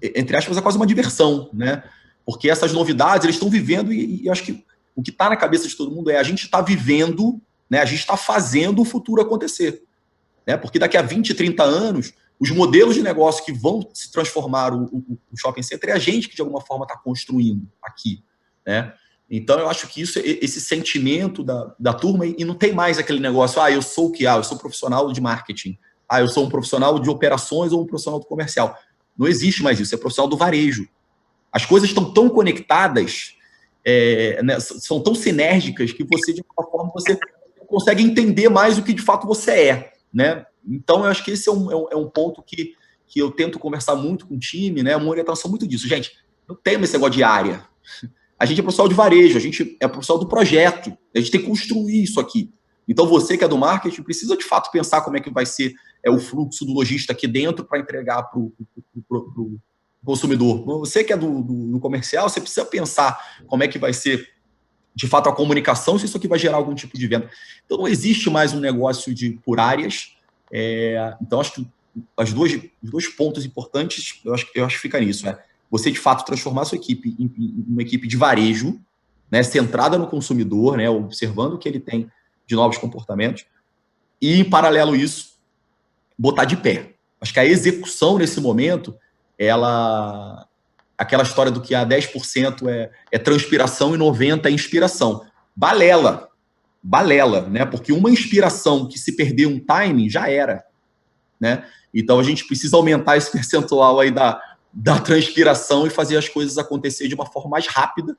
entre aspas, é quase uma diversão, né? Porque essas novidades, eles estão vivendo, e acho que o que está na cabeça de todo mundo a gente está vivendo, né? A gente está fazendo o futuro acontecer. Né? Porque daqui a 20, 30 anos, os modelos de negócio que vão se transformar o shopping center é a gente que, de alguma forma, está construindo aqui. Né? Então, eu acho que esse sentimento da turma, e não tem mais aquele negócio, eu sou o que? Eu sou profissional de marketing. Eu sou um profissional de operações ou um profissional do comercial. Não existe mais isso, é profissional do varejo. As coisas estão tão conectadas, né, são tão sinérgicas que você, de alguma forma, você consegue entender mais o que, de fato, você é. Né? Então, eu acho que esse é um ponto que eu tento conversar muito com o time, né? Uma orientação muito disso. Gente, não tem esse negócio de área. A gente é profissional de varejo, a gente é profissional do projeto. A gente tem que construir isso aqui. Então, você que é do marketing precisa, de fato, pensar como é que vai ser o fluxo do lojista aqui dentro para entregar para o consumidor. Você que é do comercial, você precisa pensar como é que vai ser, de fato, a comunicação, se isso aqui vai gerar algum tipo de venda. Então, não existe mais um negócio por áreas. Então, acho que os dois pontos importantes, eu acho que fica nisso. Você, de fato, transformar a sua equipe em uma equipe de varejo, né, centrada no consumidor, né, observando o que ele tem de novos comportamentos, e, em paralelo a isso, botar de pé. Acho que a execução, nesse momento, aquela história do que 10% é transpiração e 90% é inspiração. Balela, né? Porque uma inspiração que se perder um timing, já era. Né? Então, a gente precisa aumentar esse percentual aí da transpiração e fazer as coisas acontecer de uma forma mais rápida,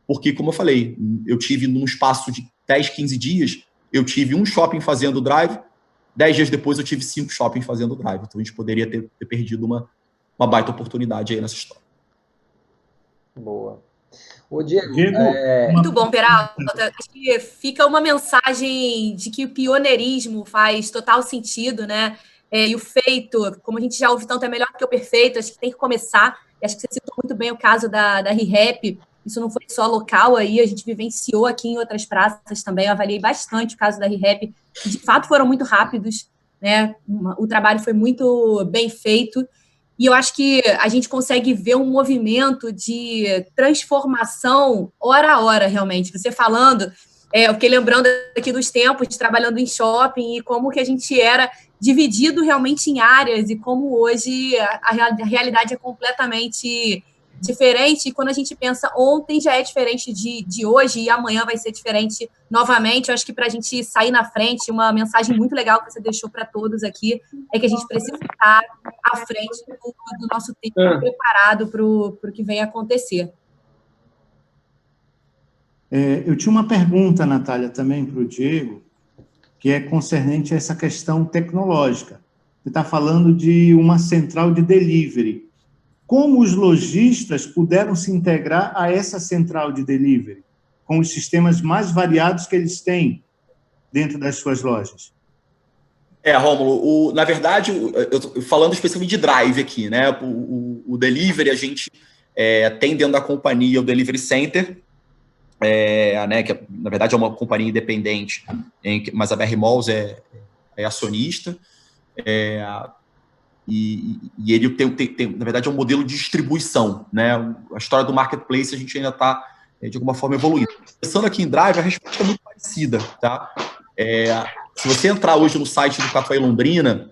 porque, como eu falei, eu tive num espaço de 10, 15 dias, eu tive um shopping fazendo drive, 10 dias depois eu tive 5 shoppings fazendo drive. Então, a gente poderia ter perdido uma baita oportunidade aí nessa história. Boa. Ô, Diego, muito bom, Peralta. Acho que fica uma mensagem de que o pioneirismo faz total sentido, né? E o feito, como a gente já ouve tanto, é melhor que o perfeito. Acho que tem que começar. E acho que você citou muito bem o caso da ReHap. Isso não foi só local aí, a gente vivenciou aqui em outras praças também. Eu avaliei bastante o caso da ReHap. De fato, foram muito rápidos, né? O trabalho foi muito bem feito. E eu acho que a gente consegue ver um movimento de transformação hora a hora, realmente. Você falando, eu fiquei lembrando aqui dos tempos de trabalhando em shopping e como que a gente era dividido realmente em áreas e como hoje a realidade é completamente diferente. E quando a gente pensa ontem já é diferente de hoje e amanhã vai ser diferente novamente. Eu acho que para a gente sair na frente, uma mensagem muito legal que você deixou para todos aqui é que a gente precisa estar à frente do nosso tempo, preparado para o que vem acontecer. Eu tinha uma pergunta, Natália, também para o Diego, que é concernente a essa questão tecnológica. Você está falando de uma central de delivery. Como os lojistas puderam se integrar a essa central de delivery, com os sistemas mais variados que eles têm dentro das suas lojas? Rômulo, na verdade, eu tô falando especificamente de drive aqui, né? O delivery, a gente tem dentro da companhia o Delivery Center, né, que na verdade é uma companhia independente, mas a BR Malls é acionista, e ele tem, na verdade, é um modelo de distribuição, né? A história do marketplace a gente ainda está, de alguma forma, evoluindo. Pensando aqui em Drive, a resposta é muito parecida, tá? Se você entrar hoje no site do Café Londrina,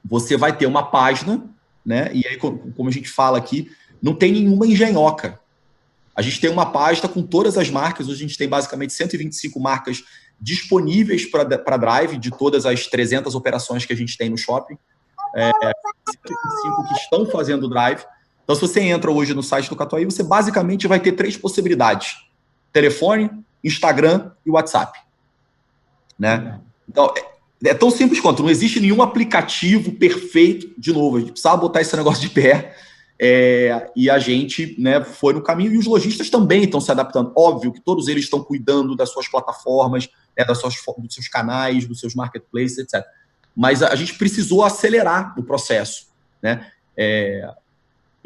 você vai ter uma página, né? E aí, como a gente fala aqui, não tem nenhuma engenhoca. A gente tem uma página com todas as marcas, hoje a gente tem basicamente 125 marcas disponíveis para Drive, de todas as 300 operações que a gente tem no shopping. 125 que estão fazendo Drive. Então, se você entra hoje no site do Catuaí, você basicamente vai ter 3 possibilidades: telefone, Instagram e WhatsApp. Né? Então, é tão simples quanto, não existe nenhum aplicativo perfeito. De novo, a gente precisava botar esse negócio de pé, e a gente, né, foi no caminho, e os lojistas também estão se adaptando. Óbvio que todos eles estão cuidando das suas plataformas, né, dos seus canais, dos seus marketplaces, etc. Mas a gente precisou acelerar o processo, né?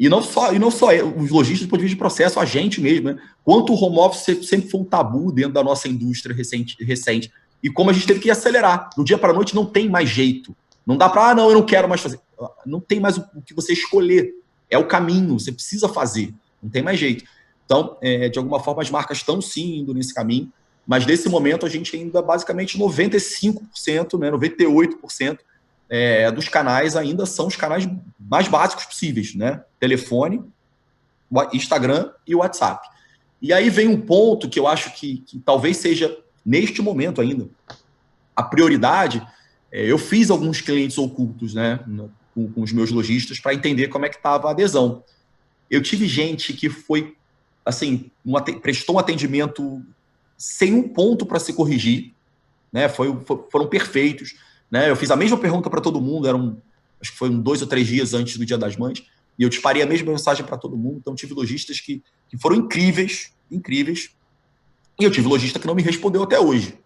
E não só os lojistas do ponto de vista de processo, a gente mesmo, né? Quanto o home office sempre foi um tabu dentro da nossa indústria recente. E como a gente teve que acelerar. Do dia para a noite não tem mais jeito. Não dá para, não, eu não quero mais fazer. Não tem mais o que você escolher. É o caminho, você precisa fazer. Não tem mais jeito. Então, de alguma forma, as marcas estão sim indo nesse caminho, mas nesse momento a gente ainda, basicamente, 95%, né, 98% dos canais ainda são os canais mais básicos possíveis, né? Telefone, Instagram e WhatsApp. E aí vem um ponto que eu acho que talvez seja, neste momento ainda, a prioridade. Eu fiz alguns clientes ocultos, né, com os meus lojistas para entender como é que estava a adesão. Eu tive gente que foi, assim, prestou um atendimento sem um ponto para se corrigir, né? Foram perfeitos, né? Eu fiz a mesma pergunta para todo mundo, acho que foi 2 ou 3 dias antes do Dia das Mães, e eu disparei a mesma mensagem para todo mundo. Então, tive lojistas que foram incríveis, e eu tive lojista que não me respondeu até hoje.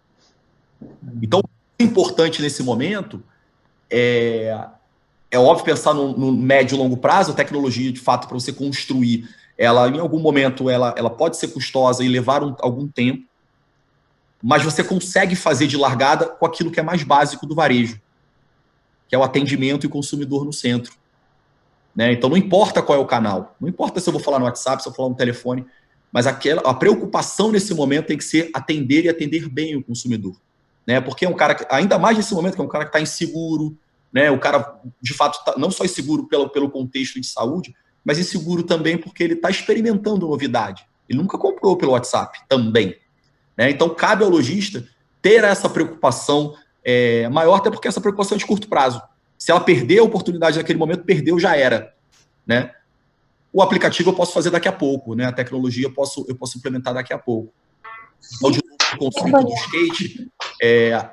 Então, o importante nesse momento é óbvio pensar no médio e longo prazo. A tecnologia, de fato, para você construir, ela, em algum momento, ela pode ser custosa e levar algum tempo, mas você consegue fazer de largada com aquilo que é mais básico do varejo, que é o atendimento e consumidor no centro. Né? Então, não importa qual é o canal, não importa se eu vou falar no WhatsApp, se eu vou falar no telefone, mas a preocupação nesse momento tem que ser atender e atender bem o consumidor. Né? Porque é um cara, ainda mais nesse momento, que é um cara que está inseguro, né? O cara, de fato, não só inseguro pelo contexto de saúde, mas inseguro também porque ele está experimentando novidade. Ele nunca comprou pelo WhatsApp também. Né? Então, cabe ao lojista ter essa preocupação maior, até porque essa preocupação é de curto prazo. Se ela perder a oportunidade naquele momento, perdeu, já era. Né? O aplicativo eu posso fazer daqui a pouco, né? A tecnologia eu posso implementar daqui a pouco. Então, de novo, o conceito do skate,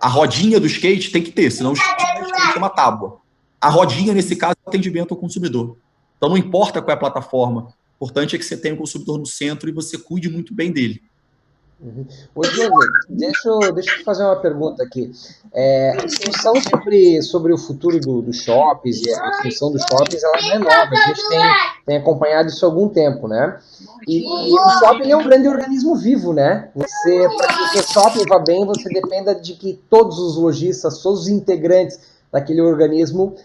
a rodinha do skate tem que ter, senão o skate é uma tábua. A rodinha, nesse caso, é o atendimento ao consumidor. Então, não importa qual é a plataforma, o importante é que você tenha o consumidor no centro e você cuide muito bem dele. Ô, Diego, deixa eu te fazer uma pergunta aqui. A discussão sobre o futuro dos shoppings e a função dos shoppings, ela não é nova. A gente tem acompanhado isso há algum tempo, né? E o shopping é um grande organismo vivo, né? Para que o seu shopping vá bem, você dependa de que todos os lojistas, todos os integrantes daquele organismo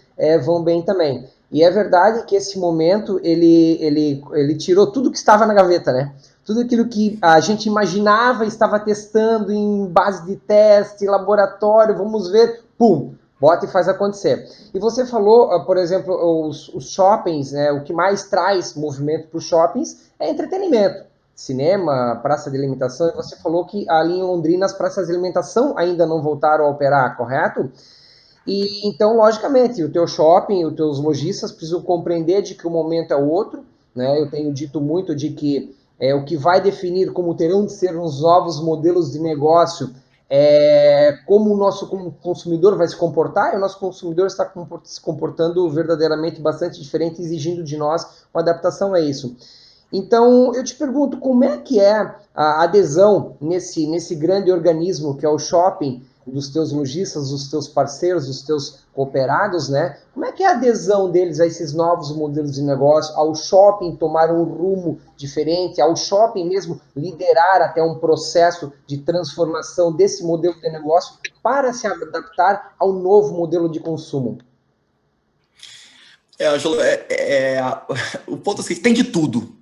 vão bem também. E é verdade que esse momento, ele tirou tudo que estava na gaveta, né? Tudo aquilo que a gente imaginava, estava testando em base de teste, laboratório, vamos ver, pum, bota e faz acontecer. E você falou, por exemplo, os shoppings, né, o que mais traz movimento para os shoppings é entretenimento. Cinema, praça de alimentação, e você falou que ali em Londrina as praças de alimentação ainda não voltaram a operar, correto? E então, logicamente, o teu shopping, os teus lojistas precisam compreender de que o momento é outro, né? Eu tenho dito muito de que o que vai definir como terão de ser os novos modelos de negócio como o nosso consumidor vai se comportar, e o nosso consumidor está se comportando verdadeiramente bastante diferente, exigindo de nós uma adaptação a isso. Então, eu te pergunto, como é que é a adesão nesse grande organismo que é o shopping, dos teus lojistas, dos teus parceiros, dos teus cooperados, né? Como é que é a adesão deles a esses novos modelos de negócio, ao shopping tomar um rumo diferente, ao shopping mesmo liderar até um processo de transformação desse modelo de negócio para se adaptar ao novo modelo de consumo? Ângelo, o ponto é assim, tem de tudo.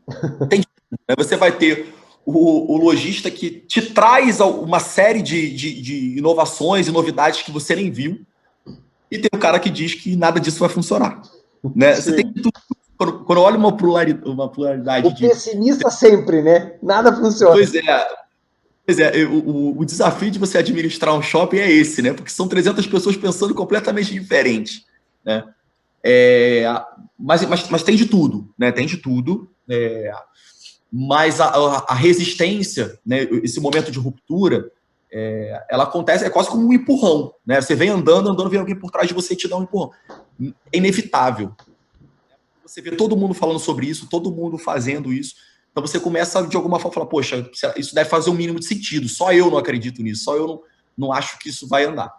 Tem de tudo, né? Você vai ter o lojista que te traz uma série de inovações e novidades que você nem viu, e tem o cara que diz que nada disso vai funcionar. Né? Você tem tudo. quando eu olho uma pluralidade... O pessimista sempre, né? Nada funciona. Pois é, o desafio de você administrar um shopping é esse, né? Porque são 300 pessoas pensando completamente diferente, né? Mas tem de tudo, né? Tem de tudo. Mas a resistência, né? Esse momento de ruptura, ela acontece, é quase como um empurrão, né? Você vem andando, vem alguém por trás de você e te dá um empurrão. É inevitável. Você vê todo mundo falando sobre isso, todo mundo fazendo isso. Então você começa, de alguma forma, a falar, poxa, isso deve fazer um mínimo de sentido. Só eu não acredito nisso, só eu não acho que isso vai andar.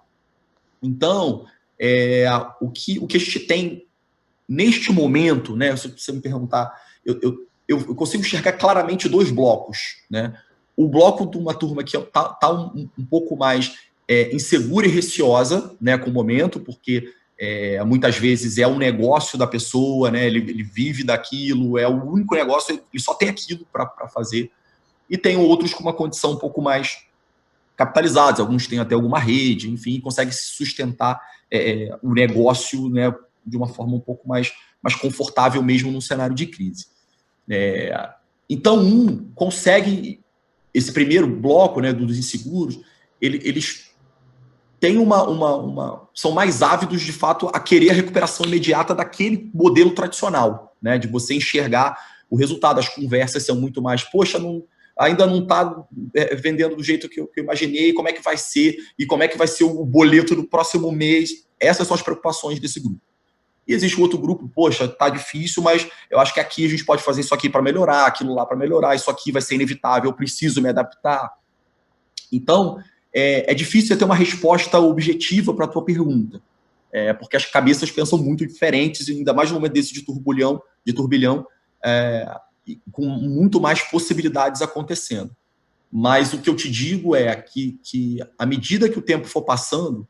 Então, o que a gente tem neste momento, né? Se você me perguntar, eu consigo enxergar claramente 2 blocos, né? O bloco de uma turma que está um pouco mais insegura e receosa, né, com o momento, porque muitas vezes é um negócio da pessoa, né? Ele vive daquilo, é o único negócio, ele só tem aquilo para fazer. E tem outros com uma condição um pouco mais capitalizados, alguns têm até alguma rede, enfim, conseguem se sustentar o negócio, né, de uma forma um pouco mais confortável mesmo num cenário de crise. Então, consegue, esse primeiro bloco, né, dos inseguros, eles têm são mais ávidos, de fato, a querer a recuperação imediata daquele modelo tradicional, né, de você enxergar o resultado. As conversas são muito mais, poxa, ainda não está vendendo do jeito que eu imaginei, como é que vai ser, e como é que vai ser o boleto do próximo mês. Essas são as preocupações desse grupo. E existe outro grupo, poxa, tá difícil, mas eu acho que aqui a gente pode fazer isso aqui para melhorar, aquilo lá para melhorar, isso aqui vai ser inevitável, eu preciso me adaptar. Então, é difícil ter uma resposta objetiva para a tua pergunta, porque as cabeças pensam muito diferentes, ainda mais no momento desse de turbilhão, com muito mais possibilidades acontecendo. Mas o que eu te digo é que à medida que o tempo for passando,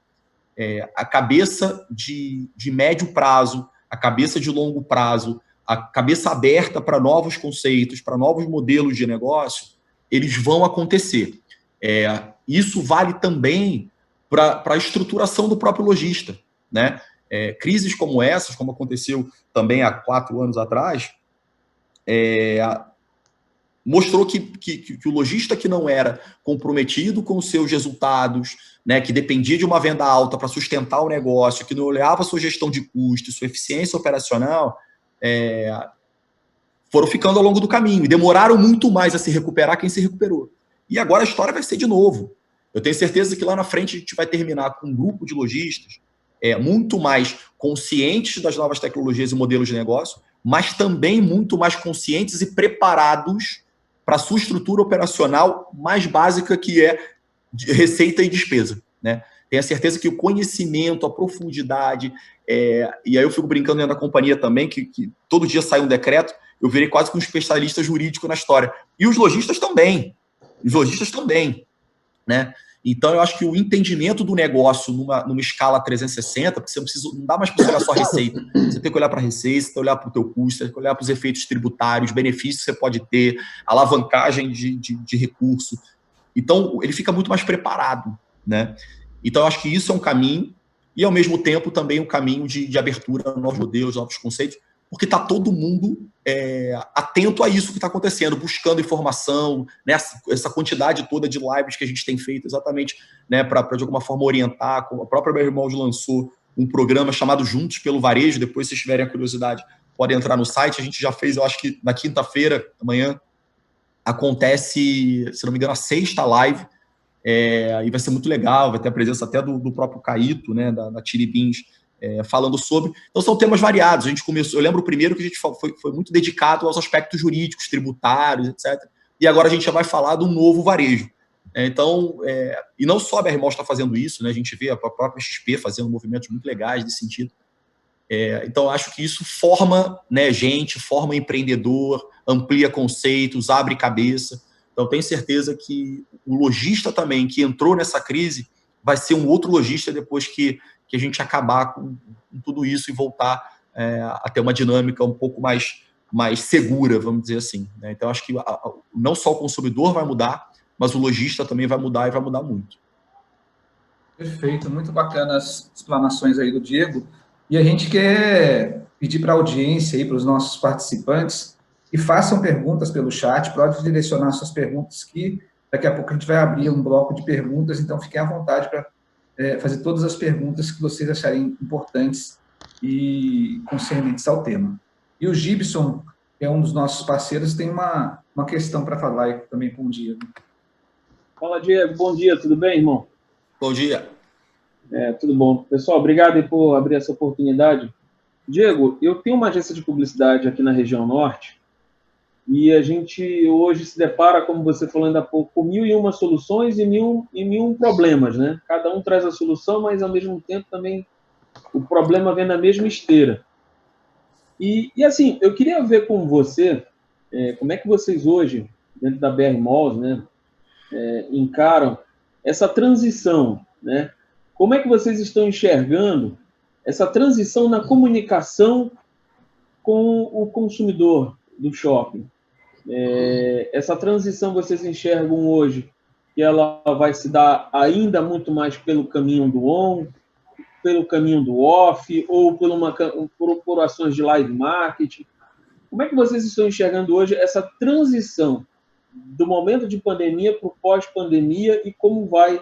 a cabeça de médio prazo, a cabeça de longo prazo, a cabeça aberta para novos conceitos, para novos modelos de negócio, eles vão acontecer. Isso vale também para a estruturação do próprio lojista, né? Crises como essas, como aconteceu também há 4 anos atrás, mostrou que o lojista que não era comprometido com os seus resultados, né, que dependia de uma venda alta para sustentar o negócio, que não olhava a sua gestão de custo, sua eficiência operacional, foram ficando ao longo do caminho e demoraram muito mais a se recuperar quem se recuperou. E agora a história vai ser de novo. Eu tenho certeza que lá na frente a gente vai terminar com um grupo de lojistas muito mais conscientes das novas tecnologias e modelos de negócio, mas também muito mais conscientes e preparados para a sua estrutura operacional mais básica, que é receita e despesa, né? Tenho a certeza que o conhecimento, a profundidade, e aí eu fico brincando dentro da companhia também, que todo dia sai um decreto, eu virei quase que um especialista jurídico na história. E os lojistas também, né? Então, eu acho que o entendimento do negócio numa escala 360, porque você não dá mais para olhar só a receita. Você tem que olhar para a receita, você tem que olhar para o teu custo, você tem que olhar para os efeitos tributários, benefícios que você pode ter, alavancagem de recurso. Então, ele fica muito mais preparado, né? Então, eu acho que isso é um caminho e, ao mesmo tempo, também um caminho de abertura a novos modelos, novos conceitos, porque está todo mundo atento a isso que está acontecendo, buscando informação, né, essa quantidade toda de lives que a gente tem feito exatamente, né, para, de alguma forma, orientar. A própria Meu Irmão lançou um programa chamado Juntos pelo Varejo. Depois, se vocês tiverem a curiosidade, podem entrar no site. A gente já fez, eu acho que na quinta-feira, amanhã, acontece, se não me engano, a 6ª live, e vai ser muito legal, vai ter a presença até do próprio Caíto, né, da Tiribins, falando sobre. Então, são temas variados. A gente começou, eu lembro o primeiro que a gente foi muito dedicado aos aspectos jurídicos, tributários, etc. E agora a gente já vai falar do novo varejo. Então, e não só a BR Malls está fazendo isso, né? A gente vê a própria XP fazendo movimentos muito legais nesse sentido. Então, acho que isso forma, né, gente, forma empreendedor, amplia conceitos, abre cabeça. Então, tenho certeza que o lojista também, que entrou nessa crise, vai ser um outro lojista depois que a gente acabar com tudo isso e voltar a ter uma dinâmica um pouco mais segura, vamos dizer assim, né? Então, acho que não só o consumidor vai mudar, mas o lojista também vai mudar e vai mudar muito. Perfeito, muito bacana as explanações aí do Diego. E a gente quer pedir para a audiência, para os nossos participantes, que façam perguntas pelo chat, pode direcionar suas perguntas, que daqui a pouco a gente vai abrir um bloco de perguntas, então fiquem à vontade para fazer todas as perguntas que vocês acharem importantes e concernentes ao tema. E o Gibson, que é um dos nossos parceiros, tem uma questão para falar também com o Diego. Fala, Diego. Bom dia, tudo bem, irmão? Bom dia. Tudo bom. Pessoal, obrigado aí por abrir essa oportunidade. Diego, eu tenho uma agência de publicidade aqui na região norte e a gente hoje se depara, como você falou ainda há pouco, com 1001 soluções e 1001 problemas, né? Cada um traz a solução, mas ao mesmo tempo também o problema vem na mesma esteira. E assim, eu queria ver com você como é que vocês hoje, dentro da BR Malls, né, encaram essa transição, né? Como é que vocês estão enxergando essa transição na comunicação com o consumidor do shopping? Essa transição vocês enxergam hoje que ela vai se dar ainda muito mais pelo caminho do on, pelo caminho do off, ou por ações de live marketing? Como é que vocês estão enxergando hoje essa transição do momento de pandemia para o pós-pandemia e como vai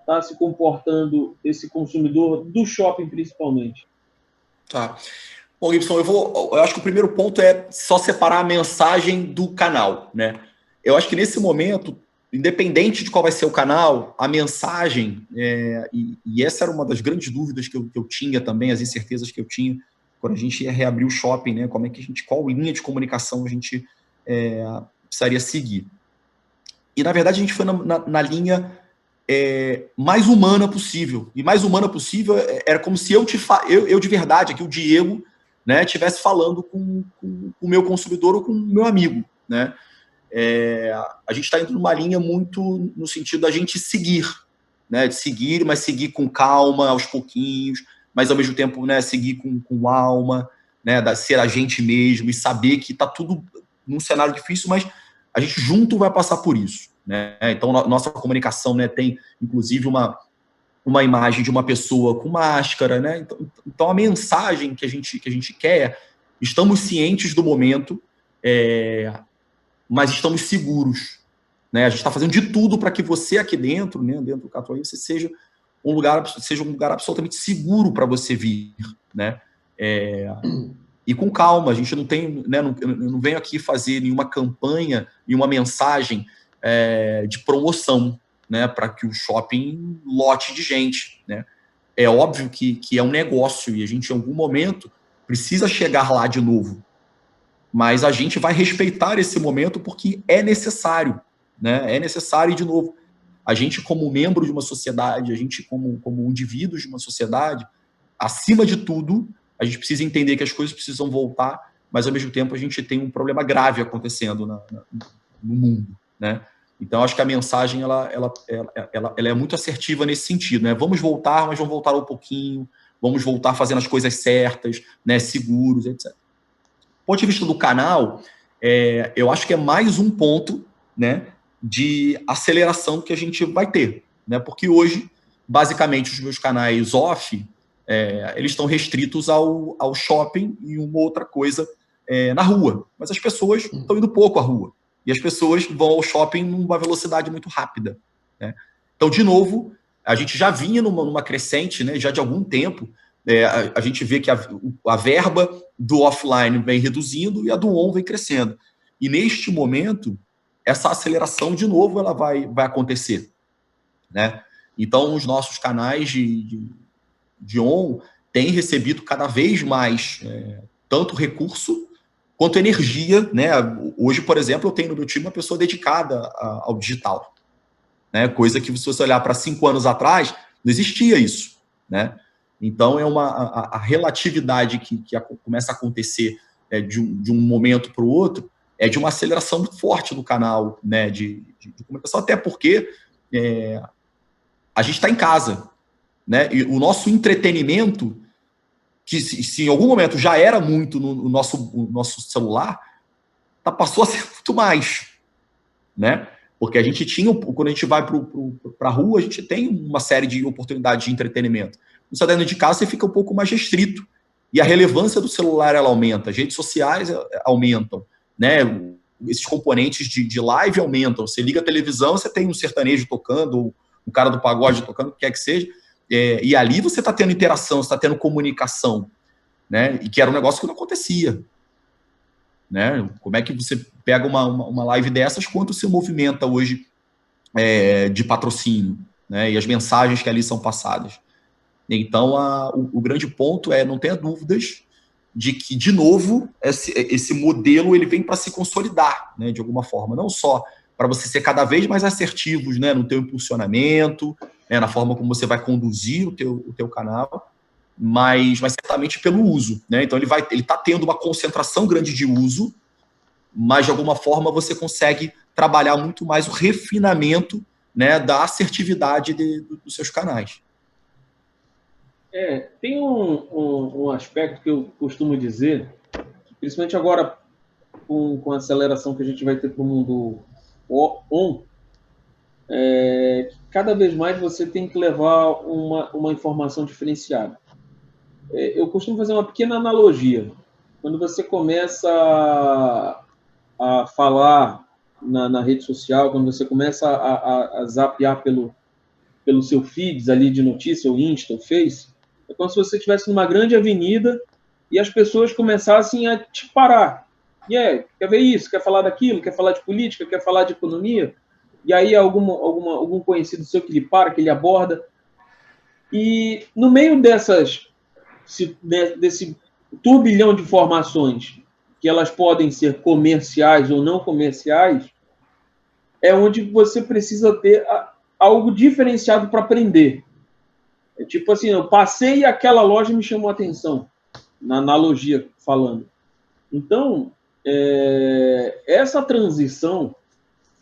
estar se comportando esse consumidor do shopping, principalmente? Tá. Bom, Gibson, eu acho que o primeiro ponto é só separar a mensagem do canal, né? Eu acho que nesse momento, independente de qual vai ser o canal, a mensagem, e essa era uma das grandes dúvidas que eu tinha também, as incertezas que eu tinha, quando a gente ia reabrir o shopping, né? Qual linha de comunicação a gente precisaria seguir. E, na verdade, a gente foi na linha mais humana possível. E mais humana possível era como se eu de verdade, aqui o Diego, né, estivesse falando com o meu consumidor ou com o meu amigo, né? A gente está indo numa linha muito no sentido da gente seguir, né? De seguir, mas seguir com calma, aos pouquinhos, mas ao mesmo tempo, né, seguir com alma, né, ser a gente mesmo e saber que está tudo num cenário difícil, mas a gente junto vai passar por isso, né? Então, nossa comunicação, né, tem, inclusive, uma imagem de uma pessoa com máscara, né? Então a mensagem que a gente quer, estamos cientes do momento, mas estamos seguros, né? A gente está fazendo de tudo para que você aqui dentro, né, dentro do Catuai, você seja um lugar absolutamente seguro para você vir, né? E com calma, a gente não tem, né, não venho aqui fazer nenhuma campanha e uma mensagem de promoção, né, para que o shopping lote de gente, né? É óbvio que é um negócio e a gente, em algum momento, precisa chegar lá de novo. Mas a gente vai respeitar esse momento porque é necessário, né? É necessário, e, de novo, a gente, como membro de uma sociedade, a gente, como indivíduos de uma sociedade, acima de tudo, a gente precisa entender que as coisas precisam voltar, mas, ao mesmo tempo, a gente tem um problema grave acontecendo no mundo, né? Então, acho que a mensagem ela é muito assertiva nesse sentido, né? Vamos voltar, mas vamos voltar um pouquinho, vamos voltar fazendo as coisas certas, né? Seguros, etc. Do ponto de vista do canal, eu acho que é mais um ponto, né, de aceleração que a gente vai ter, né? Porque hoje, basicamente, os meus canais off, eles estão restritos ao shopping e uma outra coisa na rua. Mas as pessoas estão indo pouco à rua. E as pessoas vão ao shopping numa velocidade muito rápida, né? Então, de novo, a gente já vinha numa crescente, né, já de algum tempo. A gente vê que a verba do offline vem reduzindo e a do on vem crescendo. E, neste momento, essa aceleração, de novo, ela vai acontecer, né? Então, os nossos canais de on têm recebido cada vez mais tanto recurso quanto energia, né? Hoje, por exemplo, eu tenho no meu time uma pessoa dedicada ao digital, né? Coisa que, se você olhar para 5 anos atrás, não existia isso, né? Então, a relatividade que começa a acontecer de um momento para o outro é de uma aceleração muito forte do canal, né, de comunicação, até porque a gente está em casa, né? E o nosso entretenimento, que se em algum momento já era muito no nosso celular, passou a ser muito mais, né? Porque a gente tinha, quando a gente vai para a rua, a gente tem uma série de oportunidades de entretenimento. Você está dentro de casa, você fica um pouco mais restrito. E a relevância do celular, ela aumenta, as redes sociais aumentam, né? Esses componentes de live aumentam. Você liga a televisão, você tem um sertanejo tocando, ou um cara do pagode tocando, o que quer que seja, e ali você está tendo interação, você está tendo comunicação, né? E que era um negócio que não acontecia. Né? Como é que você pega uma live dessas, quanto se movimenta hoje de patrocínio, né? E as mensagens que ali são passadas. Então, o grande ponto não tenha dúvidas de que, de novo, esse modelo ele vem para se consolidar, né, de alguma forma. Não só para você ser cada vez mais assertivos, né, no teu impulsionamento, né, na forma como você vai conduzir o teu canal, mas certamente pelo uso. Né? Então, ele está tendo uma concentração grande de uso, mas, de alguma forma, você consegue trabalhar muito mais o refinamento, né, da assertividade dos seus canais. Tem um aspecto que eu costumo dizer, principalmente agora com a aceleração que a gente vai ter para o mundo on, cada vez mais você tem que levar uma informação diferenciada. Eu costumo fazer uma pequena analogia. Quando você começa a falar na rede social, quando você começa a zapear pelo seu feeds ali de notícia, o Insta, o Face, é como se você estivesse numa grande avenida e as pessoas começassem a te parar. E quer ver isso? Quer falar daquilo? Quer falar de política? Quer falar de economia? E aí algum conhecido seu que lhe para, que lhe aborda. E no meio desse turbilhão de informações, que elas podem ser comerciais ou não comerciais, é onde você precisa ter algo diferenciado para aprender. Tipo assim, eu passei e aquela loja me chamou a atenção, na analogia falando. Então, essa transição,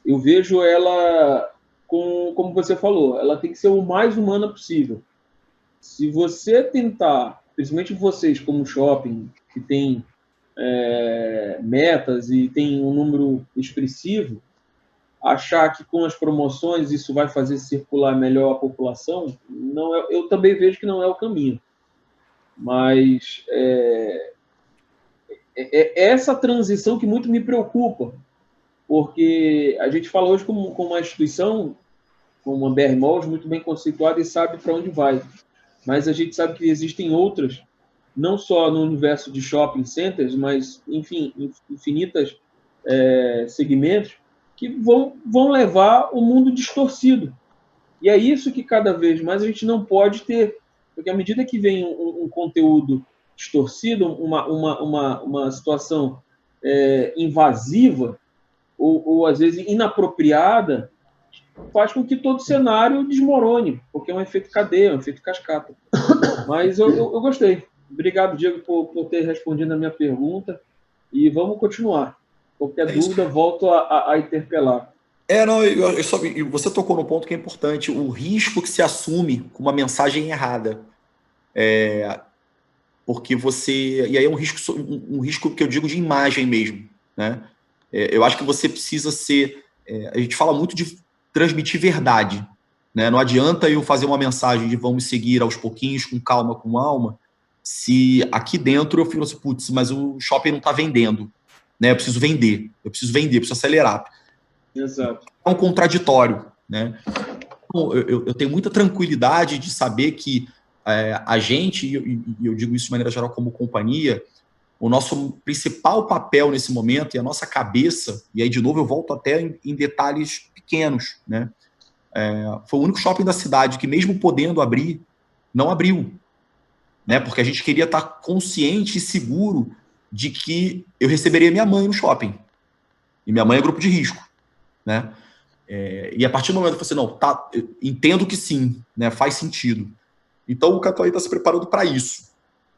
eu vejo ela, como você falou, ela tem que ser o mais humana possível. Se você tentar, principalmente vocês como shopping, que tem metas e tem um número expressivo, achar que com as promoções isso vai fazer circular melhor a população, não eu também vejo que não é o caminho. Mas essa transição que muito me preocupa, porque a gente fala hoje com uma instituição, como a BR Malls, muito bem conceituada e sabe para onde vai. Mas a gente sabe que existem outras, não só no universo de shopping centers, mas, enfim, infinitas segmentos, que vão levar o mundo distorcido. E é isso que cada vez mais a gente não pode ter, porque à medida que vem um conteúdo distorcido, uma situação invasiva, ou às vezes inapropriada, faz com que todo o cenário desmorone, porque é um efeito cadeia, é um efeito cascata. Mas eu gostei. Obrigado, Diego, por ter respondido a minha pergunta, e vamos continuar. Qualquer dúvida, volto a interpelar. Você tocou no ponto que é importante, o risco que se assume com uma mensagem errada. Porque você... E aí é um risco que eu digo de imagem mesmo. Né? Eu acho que você precisa ser... a gente fala muito de transmitir verdade. Né? Não adianta eu fazer uma mensagem de vamos seguir aos pouquinhos, com calma, com alma, se aqui dentro eu fico assim, putz, mas o shopping não está vendendo. Né? Eu preciso vender, preciso acelerar. Exato. É um contraditório. Né? Então, eu tenho muita tranquilidade de saber que a gente, e eu digo isso de maneira geral como companhia, o nosso principal papel nesse momento e a nossa cabeça, e aí de novo eu volto até em detalhes pequenos, né? Foi o único shopping da cidade que mesmo podendo abrir, não abriu. Né? Porque a gente queria estar consciente e seguro de que eu receberia minha mãe no shopping. E minha mãe é grupo de risco. Né? E a partir do momento que você, não, tá, entendo que sim, né, faz sentido. Então o Catuaí está se preparando para isso.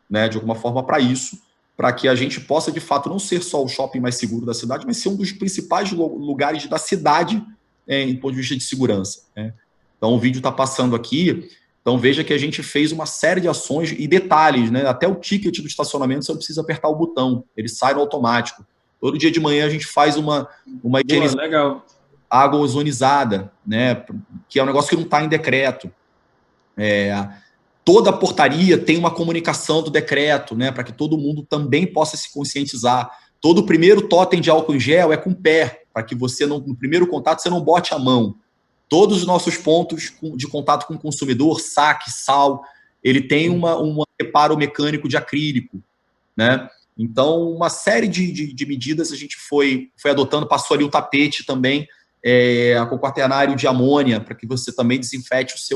Né, de alguma forma para isso, para que a gente possa, de fato, não ser só o shopping mais seguro da cidade, mas ser um dos principais lugares da cidade em ponto de vista de segurança. Né? Então, o vídeo está passando aqui, então veja que a gente fez uma série de ações e detalhes, né? Até o ticket do estacionamento você não precisa apertar o botão, ele sai no automático. Todo dia de manhã a gente faz uma legal. Água ozonizada, né? Que é um negócio que não está em decreto. Toda portaria tem uma comunicação do decreto, né, para que todo mundo também possa se conscientizar. Todo primeiro totem de álcool em gel é com o pé, para que você, no primeiro contato, você não bote a mão. Todos os nossos pontos de contato com o consumidor, saque, sal, ele tem um reparo mecânico de acrílico, né? Então, uma série de medidas a gente foi adotando, passou ali o tapete também, com quaternário de amônia, para que você também desinfete os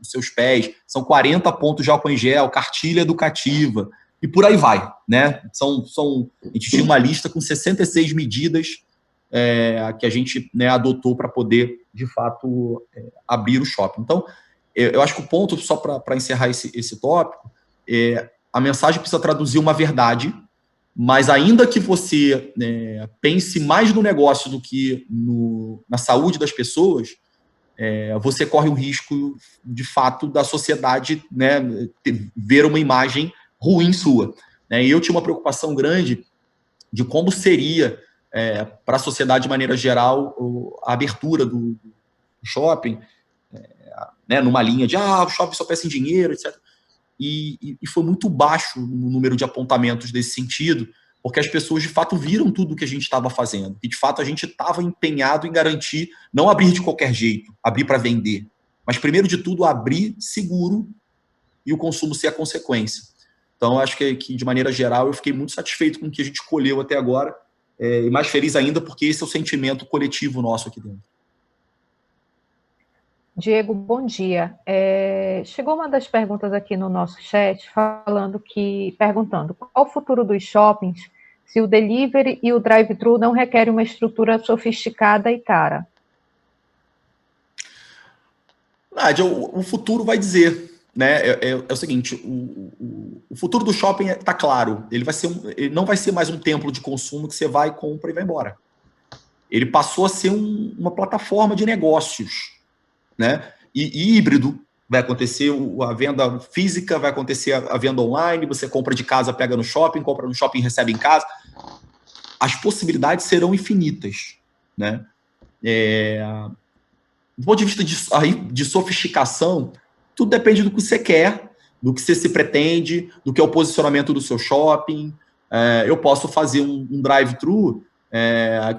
seus pés. São 40 pontos de álcool em gel, cartilha educativa, e por aí vai, né? A gente tinha uma lista com 66 medidas que a gente, né, adotou para poder, de fato, abrir o shopping. Então, eu acho que o ponto, só para encerrar esse tópico, a mensagem precisa traduzir uma verdade, mas ainda que você pense mais no negócio do que na saúde das pessoas, você corre o risco, de fato, da sociedade, né, ver uma imagem ruim sua. Né? E eu tinha uma preocupação grande de como seria, para a sociedade de maneira geral, a abertura do shopping, né, numa linha de o shopping só pensa em dinheiro, etc. E foi muito baixo o número de apontamentos desse sentido, porque as pessoas, de fato, viram tudo o que a gente estava fazendo. E, de fato, a gente estava empenhado em garantir, não abrir de qualquer jeito, abrir para vender. Mas, primeiro de tudo, abrir seguro e o consumo ser a consequência. Então, acho que, de maneira geral, eu fiquei muito satisfeito com o que a gente colheu até agora, e mais feliz ainda porque esse é o sentimento coletivo nosso aqui dentro. Diego, bom dia. Chegou uma das perguntas aqui no nosso chat perguntando qual o futuro dos shoppings se o delivery e o drive-thru não requerem uma estrutura sofisticada e cara. O futuro vai dizer, né? É o seguinte, o futuro do shopping está claro. Ele não vai ser mais um templo de consumo que você vai, compra e vai embora. Ele passou a ser uma plataforma de negócios. Né? E híbrido, vai acontecer a venda física, vai acontecer a venda online, você compra de casa, pega no shopping, compra no shopping, recebe em casa. As possibilidades serão infinitas. Né? Do ponto de vista de sofisticação, tudo depende do que você quer, do que você se pretende, do que é o posicionamento do seu shopping. Eu posso fazer um drive-thru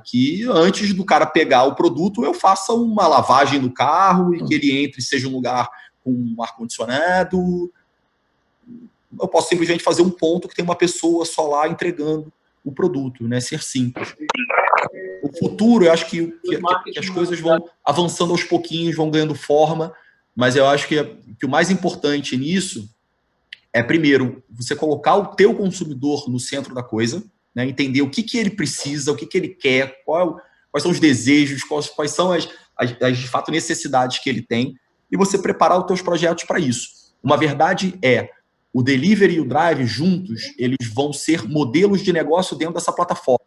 que antes do cara pegar o produto, eu faça uma lavagem no carro e que ele entre, seja um lugar com um ar-condicionado. Eu posso simplesmente fazer um ponto que tem uma pessoa só lá entregando o produto, né? Ser simples. O futuro, eu acho que as coisas vão avançando aos pouquinhos, vão ganhando forma, mas eu acho que o mais importante nisso é, primeiro, você colocar o teu consumidor no centro da coisa, né, entender o que ele precisa, o que ele quer, quais são os desejos, quais são as de fato, necessidades que ele tem, e você preparar os teus projetos para isso. Uma verdade o delivery e o drive juntos, eles vão ser modelos de negócio dentro dessa plataforma.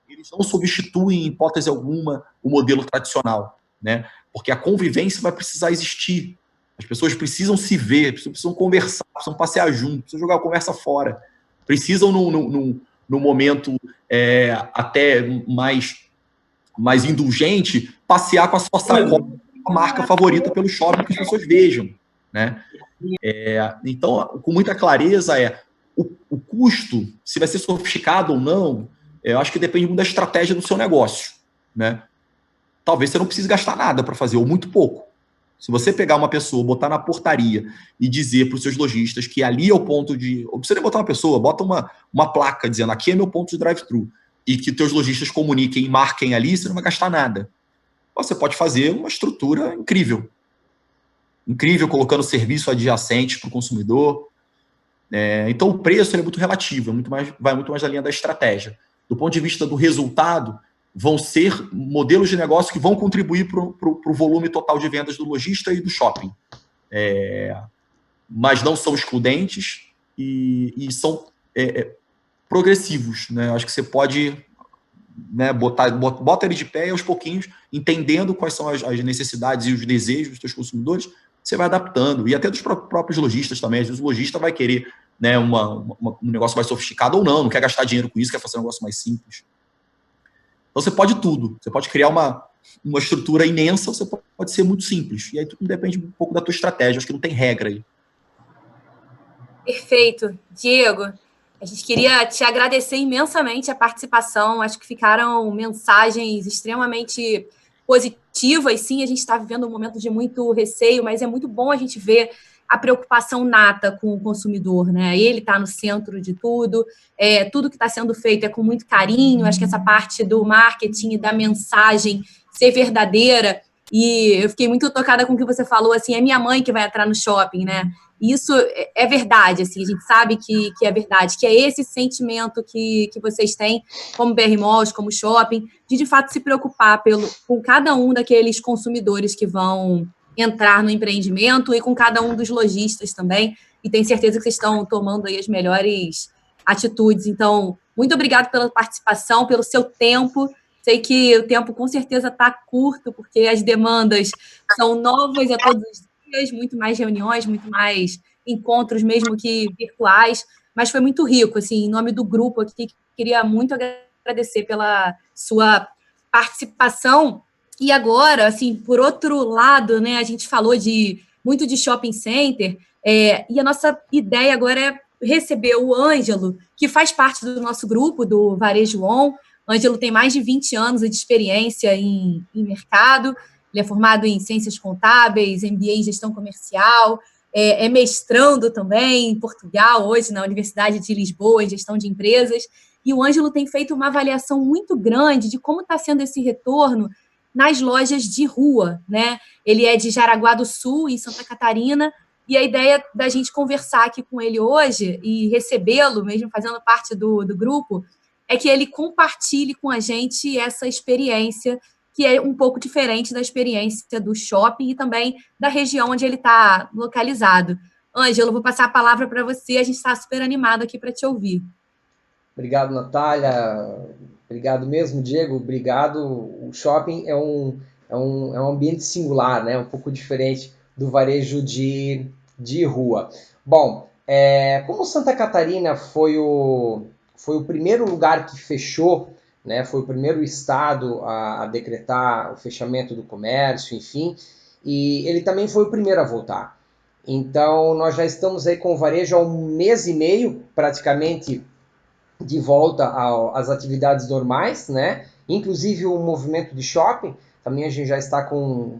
Eles não substituem, em hipótese alguma, o modelo tradicional, né? Porque a convivência vai precisar existir. As pessoas precisam se ver, precisam conversar, precisam passear juntos, precisam jogar a conversa fora. Precisam, no momento até mais indulgente, passear com a sua sacola, a marca favorita pelo shopping, que as pessoas vejam. Né? Então, com muita clareza, o custo, se vai ser sofisticado ou não, eu acho que depende muito da estratégia do seu negócio. Né? Talvez você não precise gastar nada para fazer, ou muito pouco. Se você pegar uma pessoa, botar na portaria e dizer para os seus lojistas que ali é o ponto de... Ou precisa botar uma pessoa, bota uma placa dizendo aqui é meu ponto de drive-thru, e que teus lojistas comuniquem e marquem ali, você não vai gastar nada. Você pode fazer uma estrutura incrível. Incrível, colocando serviço adjacente para o consumidor. Então, o preço é muito relativo, vai muito mais na linha da estratégia. Do ponto de vista do resultado, vão ser modelos de negócio que vão contribuir para o volume total de vendas do lojista e do shopping. Mas não são excludentes e são progressivos. Né? Acho que você pode, né, bota ele de pé e aos pouquinhos, entendendo quais são as necessidades e os desejos dos seus consumidores, você vai adaptando. E até dos próprios lojistas também. Às vezes o lojista vai querer, né, um negócio mais sofisticado ou não quer gastar dinheiro com isso, quer fazer um negócio mais simples. Então, você pode tudo. Você pode criar uma estrutura imensa, você pode ser muito simples. E aí tudo depende um pouco da tua estratégia. Acho que não tem regra aí. Perfeito. Diego, a gente queria te agradecer imensamente a participação. Acho que ficaram mensagens extremamente positivas. Sim, a gente está vivendo um momento de muito receio, mas é muito bom a gente ver a preocupação nata com o consumidor, né? Ele está no centro de tudo, tudo que está sendo feito é com muito carinho. Acho que essa parte do marketing e da mensagem ser verdadeira. E eu fiquei muito tocada com o que você falou, assim, é minha mãe que vai entrar no shopping, né? E isso é verdade, assim, a gente sabe que é verdade, que é esse sentimento que vocês têm, como BR Malls, como shopping, de fato se preocupar com cada um daqueles consumidores que vão entrar no empreendimento e com cada um dos lojistas também, e tenho certeza que vocês estão tomando aí as melhores atitudes. Então, muito obrigado pela participação, pelo seu tempo. Sei que o tempo com certeza está curto, porque as demandas são novas a todos os dias, muito mais reuniões, muito mais encontros, mesmo que virtuais, mas foi muito rico, assim, em nome do grupo aqui, queria muito agradecer pela sua participação. E agora, assim, por outro lado, né, a gente falou muito de shopping center, e a nossa ideia agora é receber o Ângelo, que faz parte do nosso grupo, do Varejo On. O Ângelo tem mais de 20 anos de experiência em mercado, ele é formado em Ciências Contábeis, MBA em Gestão Comercial, é mestrando também em Portugal, hoje na Universidade de Lisboa, em Gestão de Empresas, e o Ângelo tem feito uma avaliação muito grande de como está sendo esse retorno nas lojas de rua, né? Ele é de Jaraguá do Sul, em Santa Catarina, e a ideia da gente conversar aqui com ele hoje e recebê-lo, mesmo fazendo parte do grupo, é que ele compartilhe com a gente essa experiência, que é um pouco diferente da experiência do shopping e também da região onde ele está localizado. Ângelo, vou passar a palavra para você, a gente está super animado aqui para te ouvir. Obrigado, Natália. Obrigado mesmo, Diego. Obrigado. O shopping é um ambiente singular, né? Um pouco diferente do varejo de rua. Bom, como Santa Catarina foi o primeiro lugar que fechou, né? Foi o primeiro estado a decretar o fechamento do comércio, enfim, e ele também foi o primeiro a voltar. Então, nós já estamos aí com o varejo há 1 mês e meio, praticamente, de volta às atividades normais, né? Inclusive o movimento de shopping, também a gente já está com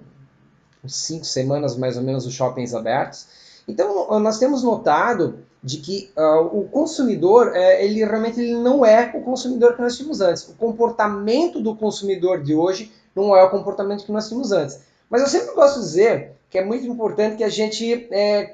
5 semanas mais ou menos os shoppings abertos. Então nós temos notado de que o consumidor, ele realmente não é o consumidor que nós tínhamos antes. O comportamento do consumidor de hoje não é o comportamento que nós tínhamos antes. Mas eu sempre gosto de dizer que é muito importante que a gente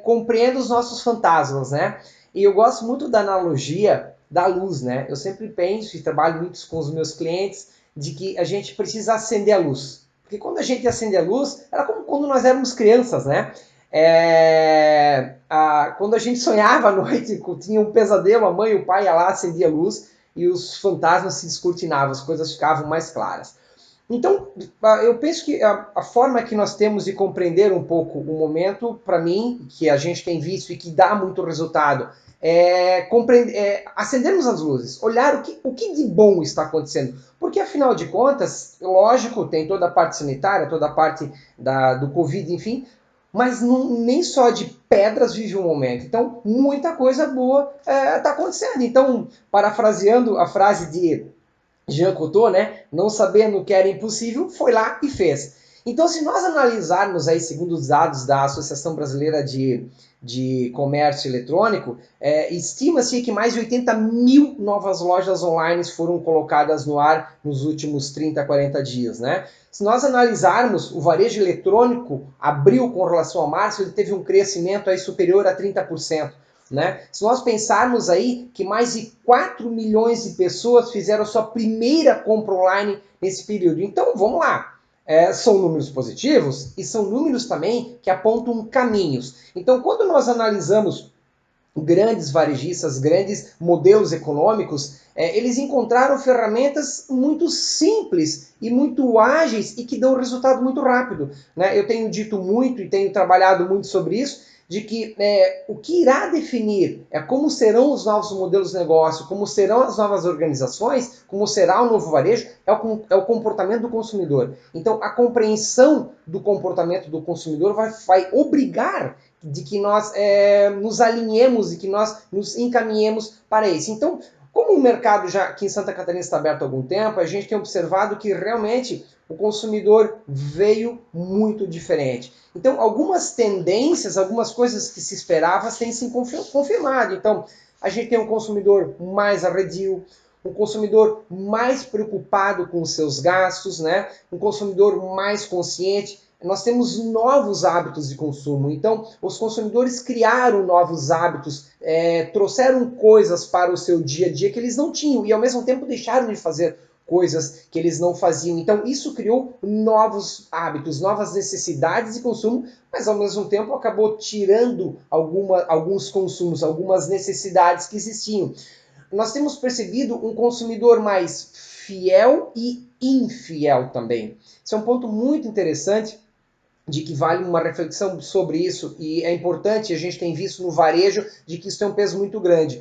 compreenda os nossos fantasmas, né? E eu gosto muito da analogia da luz, né? Eu sempre penso e trabalho muito com os meus clientes de que a gente precisa acender a luz. Porque quando a gente acende a luz, era como quando nós éramos crianças, né? Quando a gente sonhava à noite, tinha um pesadelo, a mãe e o pai ia lá, acendia a luz e os fantasmas se descortinavam, as coisas ficavam mais claras. Então, eu penso que a forma que nós temos de compreender um pouco o momento, para mim, que a gente tem visto e que dá muito resultado, acendermos as luzes, olhar o que de bom está acontecendo. Porque, afinal de contas, lógico, tem toda a parte sanitária, toda a parte do Covid, enfim, mas nem só de pedras vive um momento. Então, muita coisa boa está acontecendo. Então, parafraseando a frase de Jean Cocteau, né? Não sabendo o que era impossível, foi lá e fez. Então, se nós analisarmos aí, segundo os dados da Associação Brasileira de Comércio Eletrônico, estima-se que mais de 80 mil novas lojas online foram colocadas no ar nos últimos 30, 40 dias, né? Se nós analisarmos o varejo eletrônico, abril com relação a março, ele teve um crescimento aí superior a 30%. Né? Se nós pensarmos aí que mais de 4 milhões de pessoas fizeram sua primeira compra online nesse período. Então, vamos lá. São números positivos e são números também que apontam caminhos. Então, quando nós analisamos grandes varejistas, grandes modelos econômicos, eles encontraram ferramentas muito simples e muito ágeis e que dão resultado muito rápido. Né? Eu tenho dito muito e tenho trabalhado muito sobre isso, de que o que irá definir como serão os novos modelos de negócio, como serão as novas organizações, como será o novo varejo, é o comportamento do consumidor. Então, a compreensão do comportamento do consumidor vai obrigar de que nós nos alinhemos e que nós nos encaminhemos para isso. Então, como o mercado já aqui em Santa Catarina está aberto há algum tempo, a gente tem observado que realmente o consumidor veio muito diferente. Então, algumas tendências, algumas coisas que se esperava têm se confirmado. Então, a gente tem um consumidor mais arredio, um consumidor mais preocupado com os seus gastos, né? Um consumidor mais consciente. Nós temos novos hábitos de consumo. Então, os consumidores criaram novos hábitos, trouxeram coisas para o seu dia a dia que eles não tinham e, ao mesmo tempo, deixaram de fazer coisas que eles não faziam. Então, isso criou novos hábitos, novas necessidades de consumo, mas, ao mesmo tempo, acabou tirando alguns consumos, algumas necessidades que existiam. Nós temos percebido um consumidor mais fiel e infiel também. Isso é um ponto muito interessante, de que vale uma reflexão sobre isso, e é importante, a gente tem visto no varejo, de que isso tem um peso muito grande.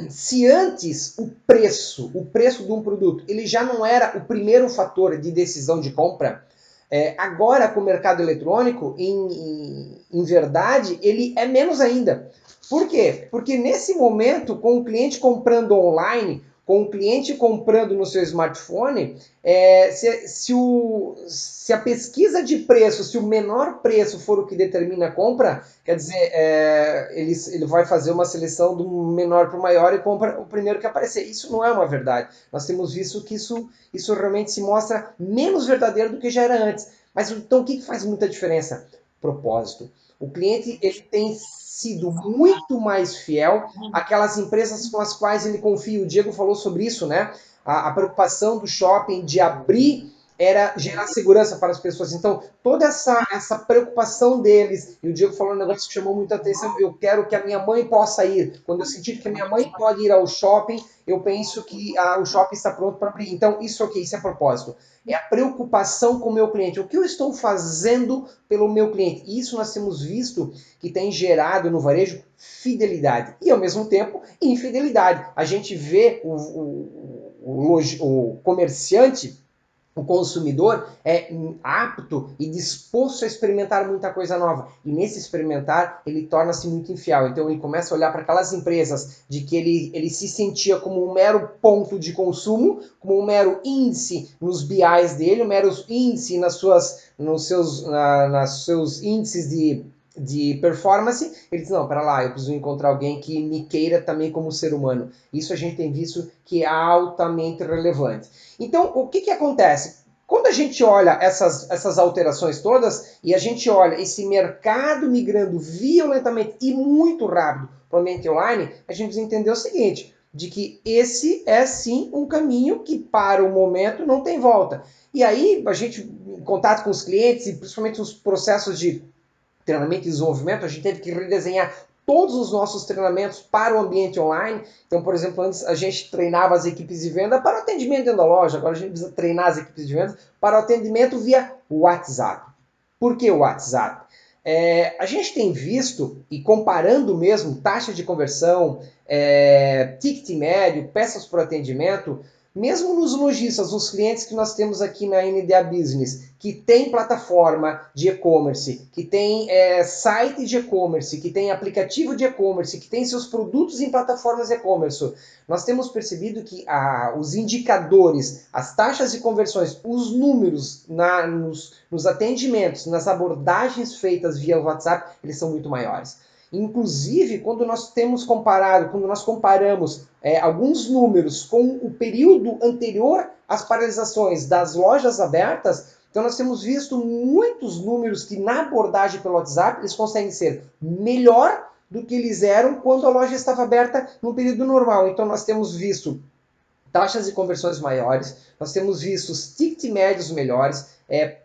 Se antes o preço de um produto, ele já não era o primeiro fator de decisão de compra, agora com o mercado eletrônico, em verdade, ele é menos ainda. Por quê? Porque nesse momento, com o cliente comprando online, com o cliente comprando no seu smartphone, se a pesquisa de preço, se o menor preço for o que determina a compra, quer dizer, ele vai fazer uma seleção do menor para o maior e compra o primeiro que aparecer. Isso não é uma verdade. Nós temos visto que isso realmente se mostra menos verdadeiro do que já era antes. Mas então o que faz muita diferença? Propósito. O cliente ele tem sido muito mais fiel àquelas empresas com as quais ele confia. O Diego falou sobre isso, né? A preocupação do shopping de abrir era gerar segurança para as pessoas. Então, toda essa preocupação deles, e o Diego falou um negócio que chamou muita atenção, eu quero que a minha mãe possa ir. Quando eu sentir que a minha mãe pode ir ao shopping, eu penso que o shopping está pronto para abrir. Então, isso é propósito. É a preocupação com o meu cliente. O que eu estou fazendo pelo meu cliente? E isso nós temos visto que tem gerado no varejo fidelidade e, ao mesmo tempo, infidelidade. A gente vê o comerciante, o consumidor apto e disposto a experimentar muita coisa nova. E nesse experimentar, ele torna-se muito infiel. Então ele começa a olhar para aquelas empresas de que ele se sentia como um mero ponto de consumo, como um mero índice nos BIs dele, um mero índice nos seus índices de performance. Ele diz, não, para lá, eu preciso encontrar alguém que me queira também como ser humano. Isso a gente tem visto que é altamente relevante. Então, o que acontece? Quando a gente olha essas alterações todas e a gente olha esse mercado migrando violentamente e muito rápido para o ambiente online, a gente precisa entender o seguinte, de que esse é sim um caminho que para o momento não tem volta. E aí, a gente, em contato com os clientes e principalmente os processos de treinamento e desenvolvimento, a gente teve que redesenhar todos os nossos treinamentos para o ambiente online. Então, por exemplo, antes a gente treinava as equipes de venda para o atendimento dentro da loja, agora a gente precisa treinar as equipes de venda para o atendimento via WhatsApp. Por que o WhatsApp? A gente tem visto, e comparando mesmo taxa de conversão, ticket médio, peças por atendimento, mesmo nos lojistas, os clientes que nós temos aqui na NDA Business, que tem plataforma de e-commerce, que tem site de e-commerce, que tem aplicativo de e-commerce, que tem seus produtos em plataformas e-commerce, nós temos percebido que os indicadores, as taxas de conversões, os números nos atendimentos, nas abordagens feitas via WhatsApp, eles são muito maiores. Inclusive, quando nós comparamos alguns números com o período anterior às paralisações das lojas abertas, então nós temos visto muitos números que na abordagem pelo WhatsApp eles conseguem ser melhor do que eles eram quando a loja estava aberta no período normal. Então nós temos visto taxas de conversões maiores, nós temos visto os ticket médios melhores,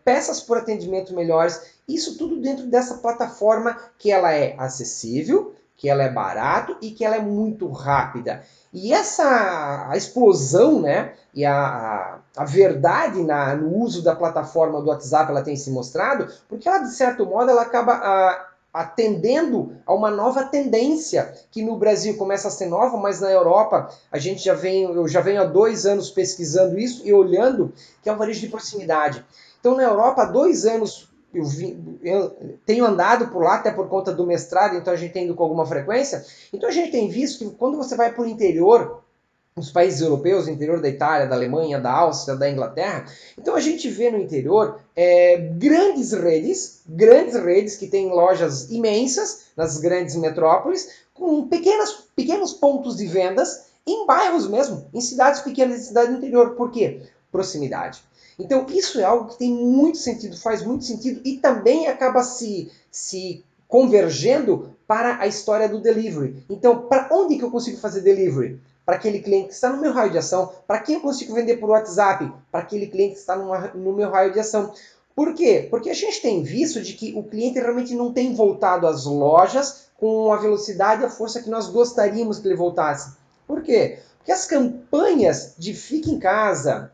peças por atendimento melhores, isso tudo dentro dessa plataforma que ela é acessível, que ela é barato e que ela é muito rápida. E a explosão, né, e a verdade no uso da plataforma do WhatsApp ela tem se mostrado, porque ela, de certo modo, ela acaba atendendo a uma nova tendência, que no Brasil começa a ser nova, mas na Europa eu já venho há 2 anos pesquisando isso e olhando, que é o varejo de proximidade. Então, na Europa, há 2 anos, eu tenho andado por lá, até por conta do mestrado, então a gente tem ido com alguma frequência. Então a gente tem visto que quando você vai para o interior, nos países europeus, interior da Itália, da Alemanha, da Áustria, da Inglaterra, então a gente vê no interior grandes redes que têm lojas imensas nas grandes metrópoles, com pequenos pontos de vendas em bairros mesmo, em cidades pequenas e cidades do interior. Por quê? Proximidade. Então isso é algo que tem muito sentido, faz muito sentido e também acaba se convergendo para a história do delivery. Então, para onde que eu consigo fazer delivery? Para aquele cliente que está no meu raio de ação. Para quem eu consigo vender por WhatsApp? Para aquele cliente que está no meu raio de ação. Por quê? Porque a gente tem visto de que o cliente realmente não tem voltado às lojas com a velocidade e a força que nós gostaríamos que ele voltasse. Por quê? Porque as campanhas de fique em casa,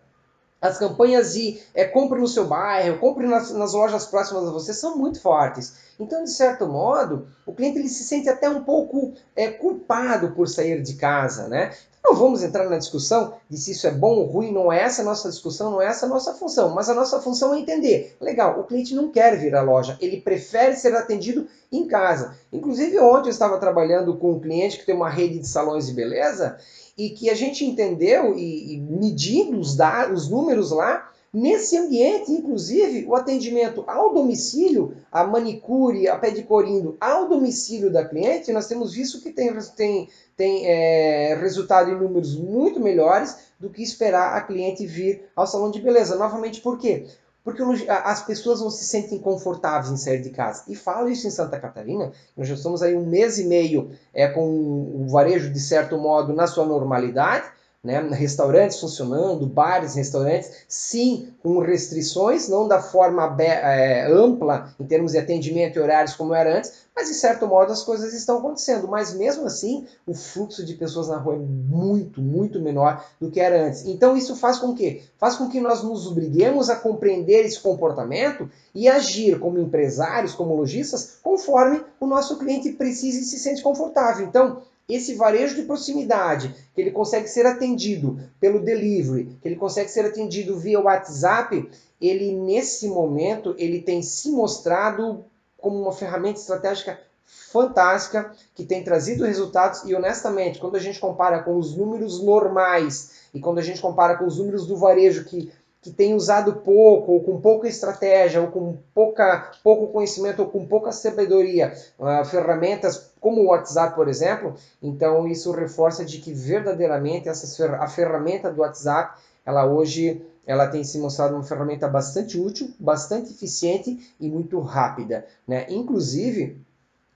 as campanhas de compre no seu bairro, compre nas lojas próximas a você, são muito fortes. Então, de certo modo, o cliente ele se sente até um pouco culpado por sair de casa, né? Não vamos entrar na discussão de se isso é bom ou ruim, não é essa a nossa discussão, não é essa a nossa função. Mas a nossa função é entender. Legal, o cliente não quer vir à loja, ele prefere ser atendido em casa. Inclusive, ontem eu estava trabalhando com um cliente que tem uma rede de salões de beleza e que a gente entendeu e medindo os números lá, nesse ambiente, inclusive, o atendimento ao domicílio, a manicure, a pedicure indo ao domicílio da cliente, nós temos visto que tem resultado em números muito melhores do que esperar a cliente vir ao salão de beleza. Novamente, por quê? Porque as pessoas não se sentem confortáveis em sair de casa. E falo isso em Santa Catarina, nós já estamos aí 1 mês e meio com o varejo, de certo modo, na sua normalidade, né? Restaurantes funcionando, bares, restaurantes, sim, com restrições, não da forma ampla em termos de atendimento e horários como era antes, mas de certo modo as coisas estão acontecendo. Mas mesmo assim, o fluxo de pessoas na rua é muito, muito menor do que era antes. Então isso faz com que? Faz com que nós nos obriguemos a compreender esse comportamento e agir como empresários, como lojistas, conforme o nosso cliente precisa e se sente confortável. Então, esse varejo de proximidade, que ele consegue ser atendido pelo delivery, que ele consegue ser atendido via WhatsApp, ele nesse momento ele tem se mostrado como uma ferramenta estratégica fantástica, que tem trazido resultados e honestamente, quando a gente compara com os números normais e quando a gente compara com os números do varejo que tem usado pouco, ou com pouca estratégia, ou com pouco conhecimento, ou com pouca sabedoria, ferramentas como o WhatsApp, por exemplo, então isso reforça de que verdadeiramente a ferramenta do WhatsApp, ela tem se mostrado uma ferramenta bastante útil, bastante eficiente e muito rápida, né? Inclusive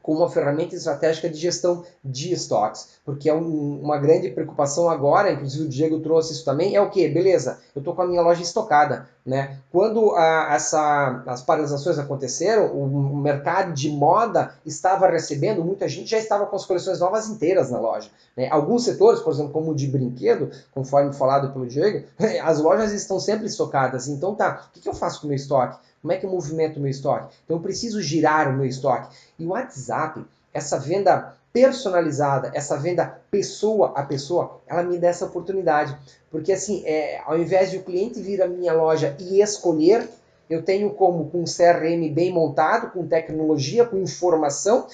como uma ferramenta estratégica de gestão de estoques, porque é uma grande preocupação agora, inclusive o Diego trouxe isso também, é o quê? Beleza, eu estou com a minha loja estocada, né? Quando as paralisações aconteceram, o mercado de moda estava recebendo, muita gente já estava com as coleções novas inteiras na loja, né? Alguns setores, por exemplo, como o de brinquedo, conforme falado pelo Diego, as lojas estão sempre estocadas, então tá, o que eu faço com o meu estoque? Como é que eu movimento o meu estoque? Então eu preciso girar o meu estoque. E o WhatsApp, essa venda personalizada, essa venda pessoa a pessoa, ela me dá essa oportunidade. Porque assim, ao invés de o cliente vir à minha loja e escolher, eu tenho como, com um CRM bem montado, com tecnologia, com informação,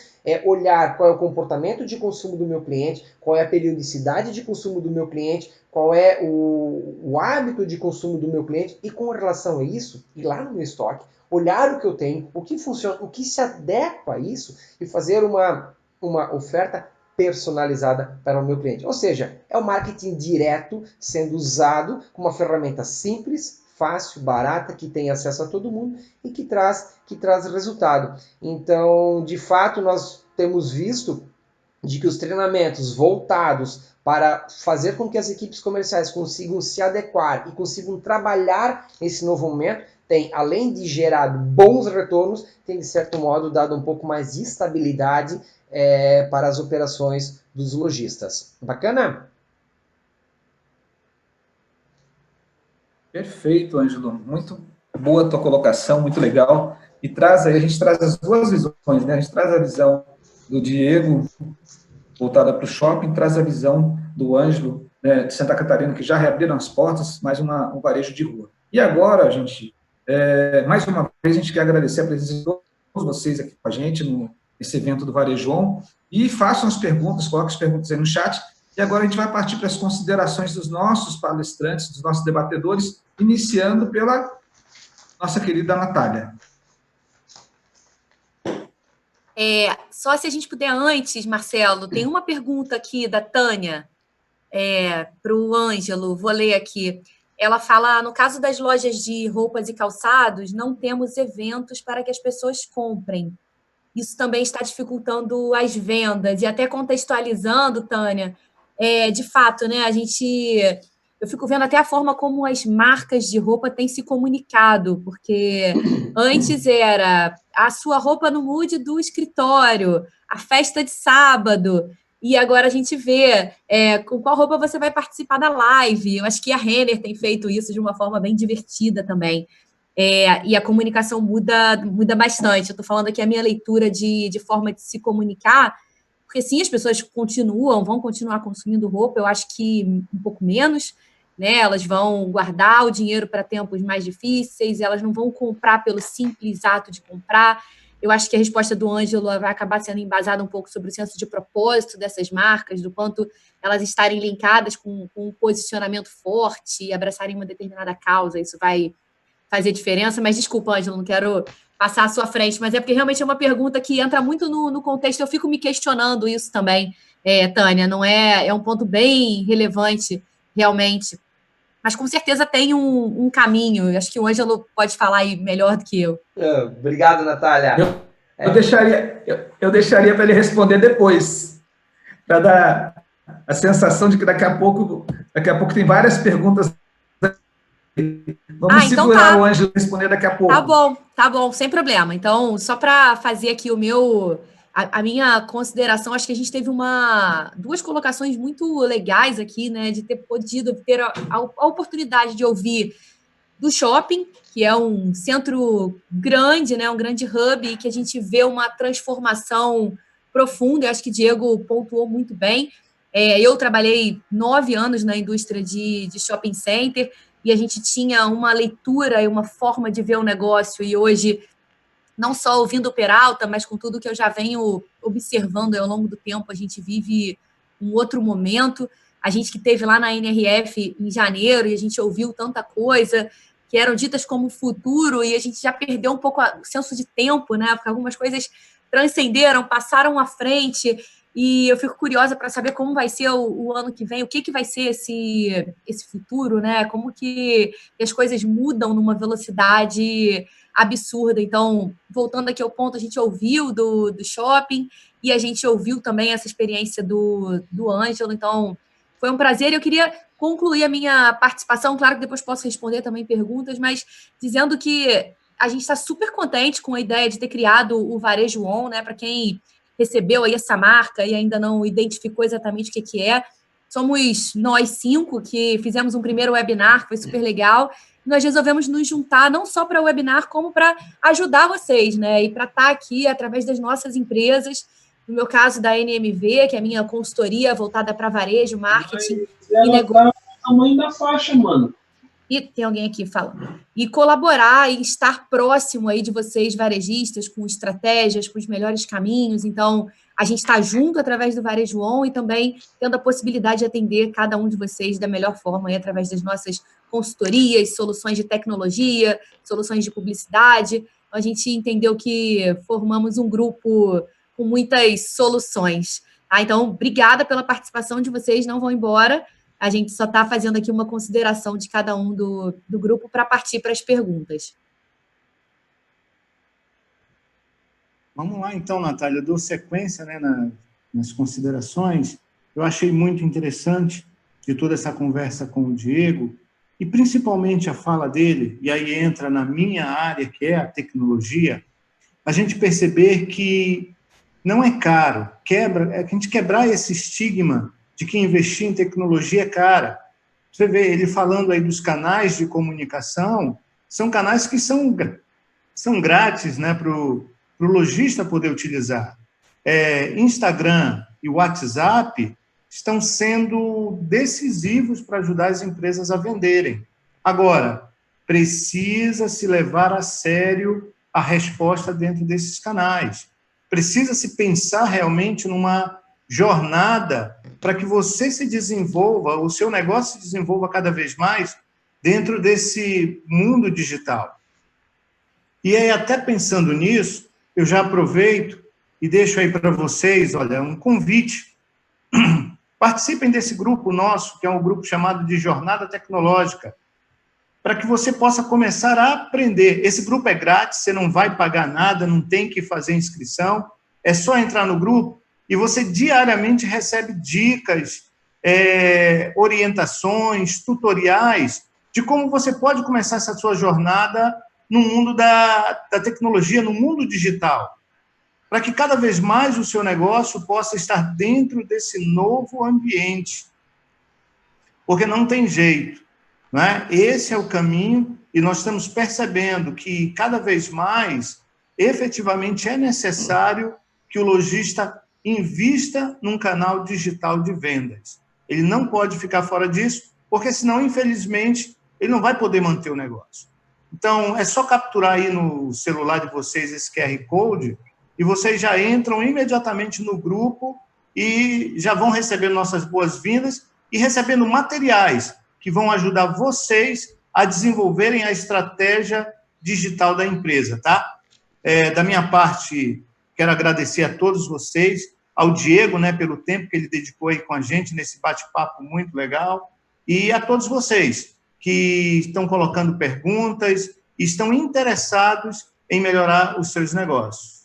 olhar qual é o comportamento de consumo do meu cliente, qual é a periodicidade de consumo do meu cliente, qual é o hábito de consumo do meu cliente, e com relação a isso, ir lá no meu estoque, olhar o que eu tenho, o que funciona, o que se adequa a isso, e fazer uma oferta personalizada para o meu cliente. Ou seja, é o marketing direto sendo usado como uma ferramenta simples, fácil, barata, que tem acesso a todo mundo e que traz resultado. Então, de fato, nós temos visto de que os treinamentos voltados para fazer com que as equipes comerciais consigam se adequar e consigam trabalhar esse novo momento, tem, além de gerar bons retornos, tem, de certo modo, dado um pouco mais de estabilidade para as operações dos lojistas. Bacana? Perfeito, Ângelo. Muito boa a tua colocação, muito legal. E a gente traz as duas visões, né? A gente traz a visão do Diego, voltada para o shopping, traz a visão do Ângelo, né, de Santa Catarina, que já reabriram as portas, mais um varejo de rua. E agora, gente, Mais uma vez, a gente quer agradecer a presença de todos vocês aqui com a gente nesse evento do Varejo On, e façam as perguntas, coloquem as perguntas aí no chat, e agora a gente vai partir para as considerações dos nossos palestrantes, dos nossos debatedores, iniciando pela nossa querida Natália. Só se a gente puder antes, Marcelo, tem uma pergunta aqui da Tânia para o Ângelo, vou ler aqui. Ela fala, no caso das lojas de roupas e calçados, não temos eventos para que as pessoas comprem. Isso também está dificultando as vendas. E até contextualizando, Tânia, de fato, né, eu fico vendo até a forma como as marcas de roupa têm se comunicado, porque antes era a sua roupa no mood do escritório, a festa de sábado, e agora a gente vê com qual roupa você vai participar da live. Eu acho que a Renner tem feito isso de uma forma bem divertida também. E a comunicação muda bastante. Eu estou falando aqui a minha leitura de forma de se comunicar, porque sim, as pessoas vão continuar consumindo roupa, eu acho que um pouco menos, né? Elas vão guardar o dinheiro para tempos mais difíceis, elas não vão comprar pelo simples ato de comprar. Eu acho que a resposta do Ângelo vai acabar sendo embasada um pouco sobre o senso de propósito dessas marcas, do quanto elas estarem linkadas com um posicionamento forte e abraçarem uma determinada causa. Isso vai fazer diferença, mas desculpa, Ângelo, não quero passar à sua frente, mas é porque realmente é uma pergunta que entra muito no contexto, eu fico me questionando isso também, Tânia, não é um ponto bem relevante, realmente, mas com certeza tem um caminho, eu acho que o Ângelo pode falar aí melhor do que eu. Obrigado, Natália. Eu deixaria para ele responder depois, para dar a sensação de que daqui a pouco tem várias perguntas. Vamos então segurar o Ângelo responder daqui a pouco. Tá bom, sem problema. Então, só para fazer aqui a minha consideração, acho que a gente teve duas colocações muito legais aqui, né, de ter podido ter a oportunidade de ouvir do shopping, que é um centro grande, né, um grande hub, que a gente vê uma transformação profunda. Eu acho que Diego pontuou muito bem. Eu trabalhei 9 anos na indústria de shopping center, e a gente tinha uma leitura e uma forma de ver o negócio, e hoje, não só ouvindo o Peralta, mas com tudo que eu já venho observando ao longo do tempo, a gente vive um outro momento. A gente que esteve lá na NRF em janeiro, e a gente ouviu tanta coisa que eram ditas como futuro, e a gente já perdeu um pouco o senso de tempo, né? Porque algumas coisas transcenderam, passaram à frente, e eu fico curiosa para saber como vai ser o ano que vem, o que vai ser esse futuro, né? Como que as coisas mudam numa velocidade absurda. Então, voltando aqui ao ponto, a gente ouviu do shopping e a gente ouviu também essa experiência do Ângelo. Então, foi um prazer. Eu queria concluir a minha participação, claro que depois posso responder também perguntas, mas dizendo que a gente está super contente com a ideia de ter criado o Varejo On, né? Para quem recebeu aí essa marca e ainda não identificou exatamente o que é. Somos nós 5 que fizemos um primeiro webinar, que foi super legal. Nós resolvemos nos juntar não só para o webinar, como para ajudar vocês, né? E para estar aqui através das nossas empresas, no meu caso da NMV, que é a minha consultoria voltada para varejo, marketing e negócio. O tamanho da faixa, mano. E tem alguém aqui falando. E colaborar e estar próximo aí de vocês, varejistas, com estratégias, com os melhores caminhos. Então, a gente está junto através do Varejo On e também tendo a possibilidade de atender cada um de vocês da melhor forma aí, através das nossas consultorias, soluções de tecnologia, soluções de publicidade. Então, a gente entendeu que formamos um grupo com muitas soluções. Tá? Então, obrigada pela participação de vocês, não vão embora. A gente só está fazendo aqui uma consideração de cada um do grupo para partir para as perguntas. Vamos lá, então, Natália. Eu dou sequência, né, nas considerações. Eu achei muito interessante de toda essa conversa com o Diego, e principalmente a fala dele, e aí entra na minha área, que é a tecnologia, a gente perceber que não é caro, é a gente quebrar esse estigma de que investir em tecnologia é cara. Você vê ele falando aí dos canais de comunicação, são canais que são grátis, né, para o lojista poder utilizar. Instagram e WhatsApp estão sendo decisivos para ajudar as empresas a venderem. Agora, precisa se levar a sério a resposta dentro desses canais. Precisa se pensar realmente numa jornada para que você se desenvolva, o seu negócio se desenvolva cada vez mais dentro desse mundo digital. E aí, até pensando nisso, eu já aproveito e deixo aí para vocês, olha, um convite. Participem desse grupo nosso, que é um grupo chamado de Jornada Tecnológica, para que você possa começar a aprender. Esse grupo é grátis, você não vai pagar nada, não tem que fazer inscrição, é só entrar no grupo e você diariamente recebe dicas, orientações, tutoriais de como você pode começar essa sua jornada no mundo da tecnologia, no mundo digital, para que cada vez mais o seu negócio possa estar dentro desse novo ambiente. Porque não tem jeito, né? Esse é o caminho e nós estamos percebendo que cada vez mais, efetivamente, é necessário que o lojista invista num canal digital de vendas. Ele não pode ficar fora disso, porque senão, infelizmente, ele não vai poder manter o negócio. Então, é só capturar aí no celular de vocês esse QR Code e vocês já entram imediatamente no grupo e já vão recebendo nossas boas-vindas e recebendo materiais que vão ajudar vocês a desenvolverem a estratégia digital da empresa, tá? Da minha parte, quero agradecer a todos vocês, ao Diego, né, pelo tempo que ele dedicou aí com a gente nesse bate-papo muito legal, e a todos vocês que estão colocando perguntas e estão interessados em melhorar os seus negócios.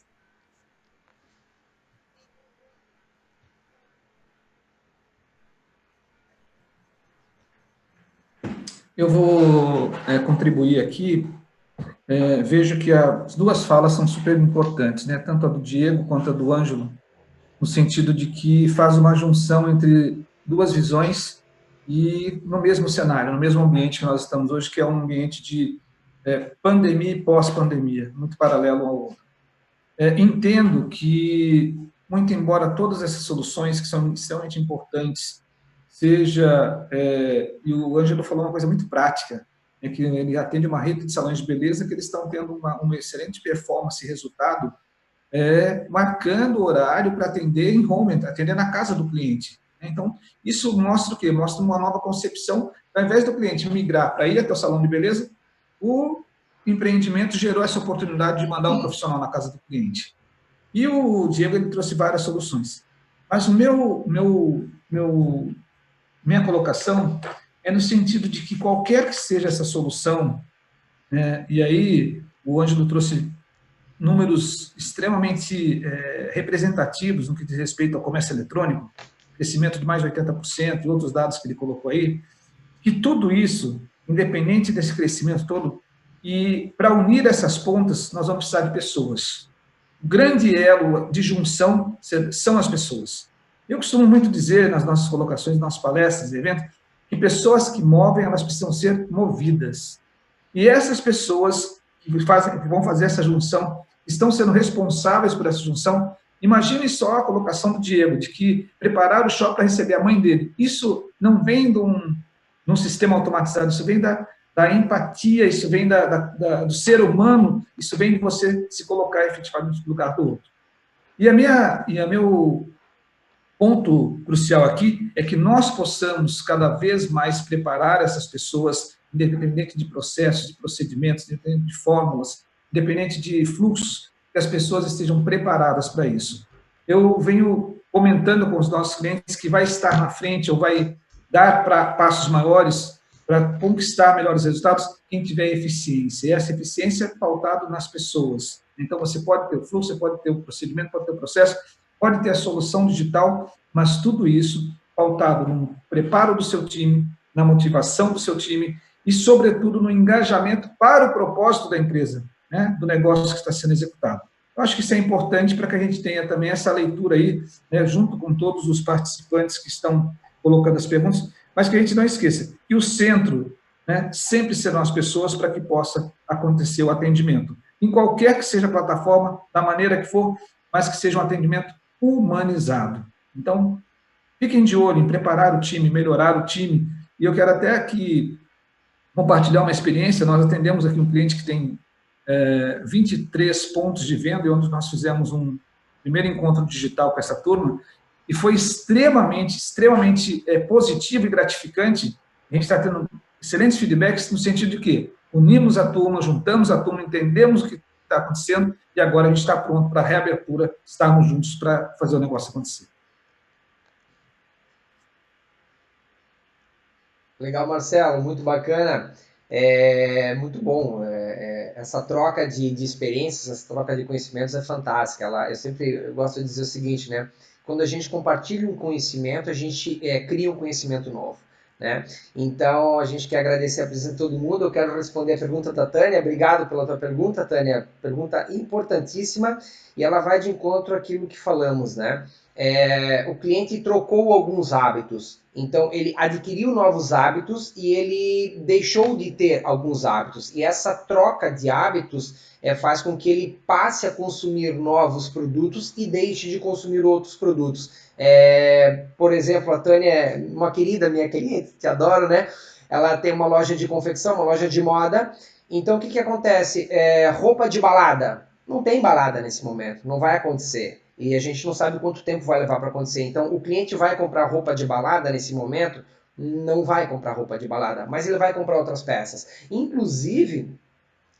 Eu vou contribuir aqui. Vejo que as duas falas são super importantes, né? Tanto a do Diego quanto a do Ângelo, no sentido de que faz uma junção entre duas visões e no mesmo cenário, no mesmo ambiente que nós estamos hoje, que é um ambiente de pandemia e pós-pandemia, muito paralelo ao outro. Entendo que, muito embora todas essas soluções que são extremamente importantes, e o Ângelo falou uma coisa muito prática, que ele atende uma rede de salões de beleza que eles estão tendo uma excelente performance e resultado, marcando o horário para atender em home, atender na casa do cliente. Então, isso mostra o quê? Mostra uma nova concepção. Ao invés do cliente migrar para ir até o salão de beleza, o empreendimento gerou essa oportunidade de mandar um profissional na casa do cliente. E o Diego, ele trouxe várias soluções. Mas minha colocação é no sentido de que qualquer que seja essa solução, e aí o Ângelo trouxe números extremamente representativos no que diz respeito ao comércio eletrônico, crescimento de mais de 80%, e outros dados que ele colocou aí, que tudo isso, independente desse crescimento todo, e para unir essas pontas, nós vamos precisar de pessoas. O grande elo de junção são as pessoas. Eu costumo muito dizer nas nossas colocações, nas nossas palestras e eventos, que pessoas que movem, elas precisam ser movidas. E essas pessoas que vão fazer essa junção, estão sendo responsáveis por essa junção. Imagine só a colocação do Diego, de que preparar o shopping para receber a mãe dele. Isso não vem de um sistema automatizado, isso vem da empatia, isso vem do ser humano, isso vem de você se colocar efetivamente no lugar do outro. E meu ponto crucial aqui é que nós possamos cada vez mais preparar essas pessoas, independente de processos, de procedimentos, independente de fórmulas, independente de fluxos, que as pessoas estejam preparadas para isso. Eu venho comentando com os nossos clientes que vai estar na frente ou vai dar passos maiores para conquistar melhores resultados quem tiver eficiência. E essa eficiência é pautada nas pessoas. Então, você pode ter o fluxo, você pode ter o procedimento, pode ter o processo, pode ter a solução digital, mas tudo isso pautado no preparo do seu time, na motivação do seu time e, sobretudo, no engajamento para o propósito da empresa, né, do negócio que está sendo executado. Eu acho que isso é importante para que a gente tenha também essa leitura aí, né, junto com todos os participantes que estão colocando as perguntas, mas que a gente não esqueça que o centro, né, sempre serão as pessoas para que possa acontecer o atendimento. Em qualquer que seja a plataforma, da maneira que for, mas que seja um atendimento humanizado. Então, fiquem de olho em preparar o time, melhorar o time, e eu quero até aqui compartilhar uma experiência. Nós atendemos aqui um cliente que tem 23 pontos de venda, onde nós fizemos um primeiro encontro digital com essa turma, e foi extremamente positivo e gratificante. A gente está tendo excelentes feedbacks no sentido de que unimos a turma, juntamos a turma, entendemos o que está acontecendo, e agora a gente está pronto para a reabertura, estarmos juntos para fazer o negócio acontecer. Legal, Marcelo, muito bacana. Muito bom. Essa troca de experiências, essa troca de conhecimentos é fantástica. Eu sempre gosto de dizer o seguinte, né? Quando a gente compartilha um conhecimento, a gente cria um conhecimento novo, né? Então, a gente quer agradecer a presença de todo mundo. Eu quero responder a pergunta da Tânia. Obrigado pela tua pergunta, Tânia. Pergunta importantíssima, e ela vai de encontro àquilo que falamos, né? O cliente trocou alguns hábitos, então ele adquiriu novos hábitos e ele deixou de ter alguns hábitos, e essa troca de hábitos faz com que ele passe a consumir novos produtos e deixe de consumir outros produtos. Por exemplo, a Tânia é uma querida minha cliente, te adoro, né? Ela tem uma loja de confecção, uma loja de moda. Então o que acontece? Roupa de balada. Não tem balada nesse momento, não vai acontecer. E a gente não sabe quanto tempo vai levar para acontecer. Então, o cliente vai comprar roupa de balada nesse momento? Não vai comprar roupa de balada, mas ele vai comprar outras peças. Inclusive,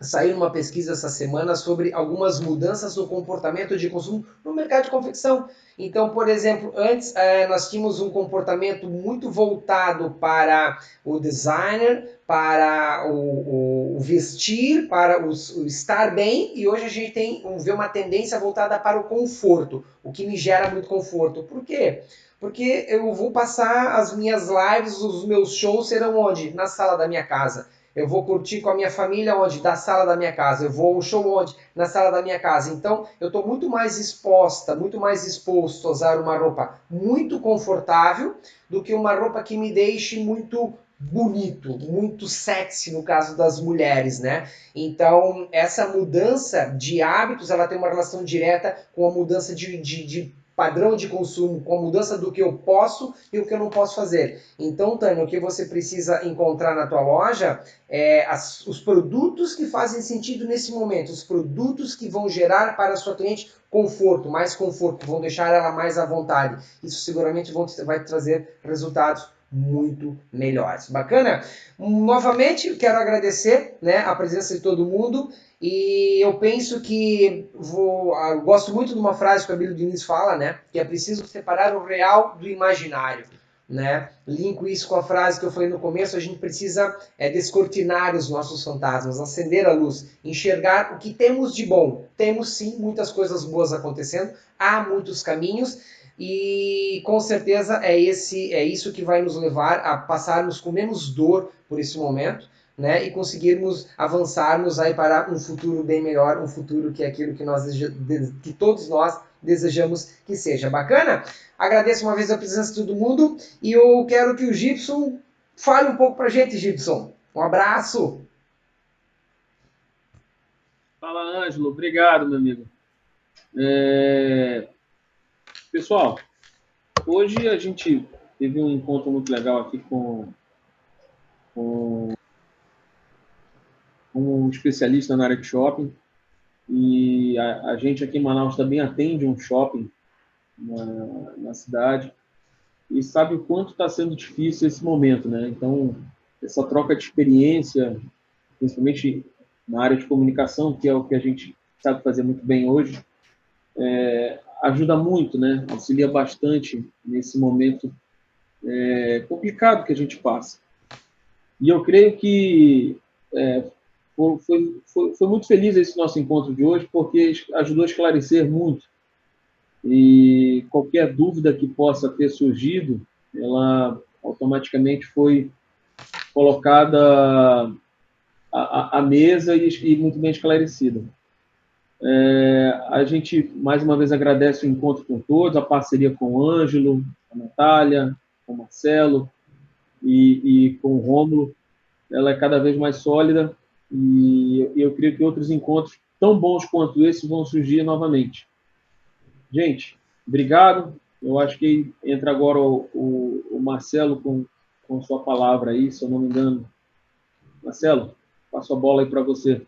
saiu uma pesquisa essa semana sobre algumas mudanças no comportamento de consumo no mercado de confecção. Então, por exemplo, antes nós tínhamos um comportamento muito voltado para o designer, para o vestir, para o estar bem, e hoje a gente vê uma tendência voltada para o conforto, o que me gera muito conforto. Por quê? Porque eu vou passar as minhas lives, os meus shows serão onde? Na sala da minha casa. Eu vou curtir com a minha família onde? Da sala da minha casa. Eu vou ao show onde? Na sala da minha casa. Então, eu estou muito mais exposto a usar uma roupa muito confortável do que uma roupa que me deixe muito bonito, muito sexy, no caso das mulheres, né? Então, essa mudança de hábitos, ela tem uma relação direta com a mudança de padrão de consumo, com a mudança do que eu posso e o que eu não posso fazer. Então, Tânia, o que você precisa encontrar na tua loja os produtos que fazem sentido nesse momento, os produtos que vão gerar para a sua cliente conforto, mais conforto, que vão deixar ela mais à vontade. Isso seguramente vai trazer resultados muito melhores. Bacana? Novamente, quero agradecer, né, a presença de todo mundo. E eu penso que eu gosto muito de uma frase que o Abílio Diniz fala, né? Que é preciso separar o real do imaginário, né? Linko isso com a frase que eu falei no começo: a gente precisa descortinar os nossos fantasmas, acender a luz, enxergar o que temos de bom. Temos sim muitas coisas boas acontecendo, há muitos caminhos, e com certeza é isso que vai nos levar a passarmos com menos dor por esse momento, né, e conseguirmos avançarmos aí para um futuro bem melhor, um futuro que é aquilo que todos nós desejamos que seja. Bacana? Agradeço uma vez a presença de todo mundo e eu quero que o Gibson fale um pouco para a gente, Gibson. Um abraço! Fala, Ângelo. Obrigado, meu amigo. Pessoal, hoje a gente teve um encontro muito legal aqui com um especialista na área de shopping, e a gente aqui em Manaus também atende um shopping na cidade, e sabe o quanto está sendo difícil esse momento, né? Então, essa troca de experiência, principalmente na área de comunicação, que é o que a gente sabe fazer muito bem hoje, ajuda muito, né? Auxilia bastante nesse momento complicado que a gente passa. E eu creio que foi muito feliz esse nosso encontro de hoje, porque ajudou a esclarecer muito. E qualquer dúvida que possa ter surgido, ela automaticamente foi colocada à mesa e muito bem esclarecida. A gente, mais uma vez, agradece o encontro com todos, a parceria com o Ângelo, a Natália, com o Marcelo e com o Rômulo. Ela é cada vez mais sólida, e eu creio que outros encontros tão bons quanto esse vão surgir novamente. Gente, obrigado. Eu acho que entra agora o Marcelo com sua palavra aí, se eu não me engano. Marcelo, passo a bola aí para você.